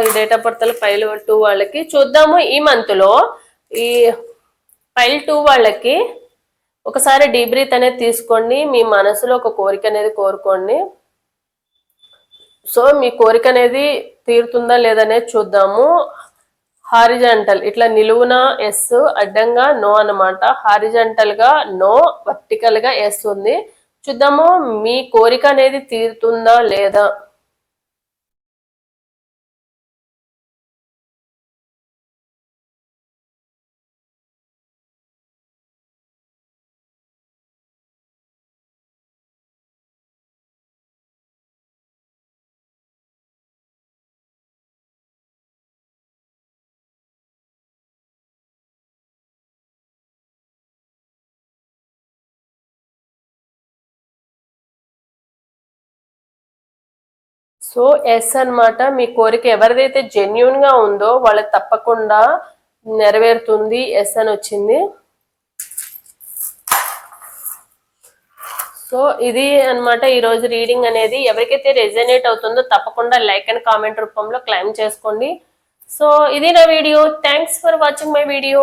Speaker 1: ఈ డేట్ ఆఫ్ బర్త్ ఫైల్ 2 వాళ్ళకి. చూద్దాము ఈ మంత్ లో ఈ ఫైల్ 2 వాళ్ళకి ఒకసారి డీప్ బ్రీత్ అనేది తీసుకోండి. మీ మనసులో ఒక కోరిక అనేది కోరుకోండి. సో మీ కోరిక అనేది తీరుతుందా లేదనేది చూద్దాము. హారిజాంటల్ ఇట్లా నిలువున ఎస్, అడ్డంగా నో అన్నమాట. హారిజాంటల్ గా నో, వర్టికల్ గా ఎస్ ఉంది. చూద్దాము మీ కోరిక అనేది తీరుతుందా లేదా. సో ఎస్ అన్నమాట. మీ కోరిక ఎవరిదైతే జెన్యున్ గా ఉందో వాళ్ళకి తప్పకుండా నెరవేరుతుంది. ఎస్ అని వచ్చింది. సో ఇది అన్నమాట ఈ రోజు రీడింగ్ అనేది. ఎవరికైతే రెజనేట్ అవుతుందో తప్పకుండా లైక్ అండ్ కామెంట్ రూపంలో క్లైమ్ చేసుకోండి. సో ఇది నా video. Thanks for watching my video.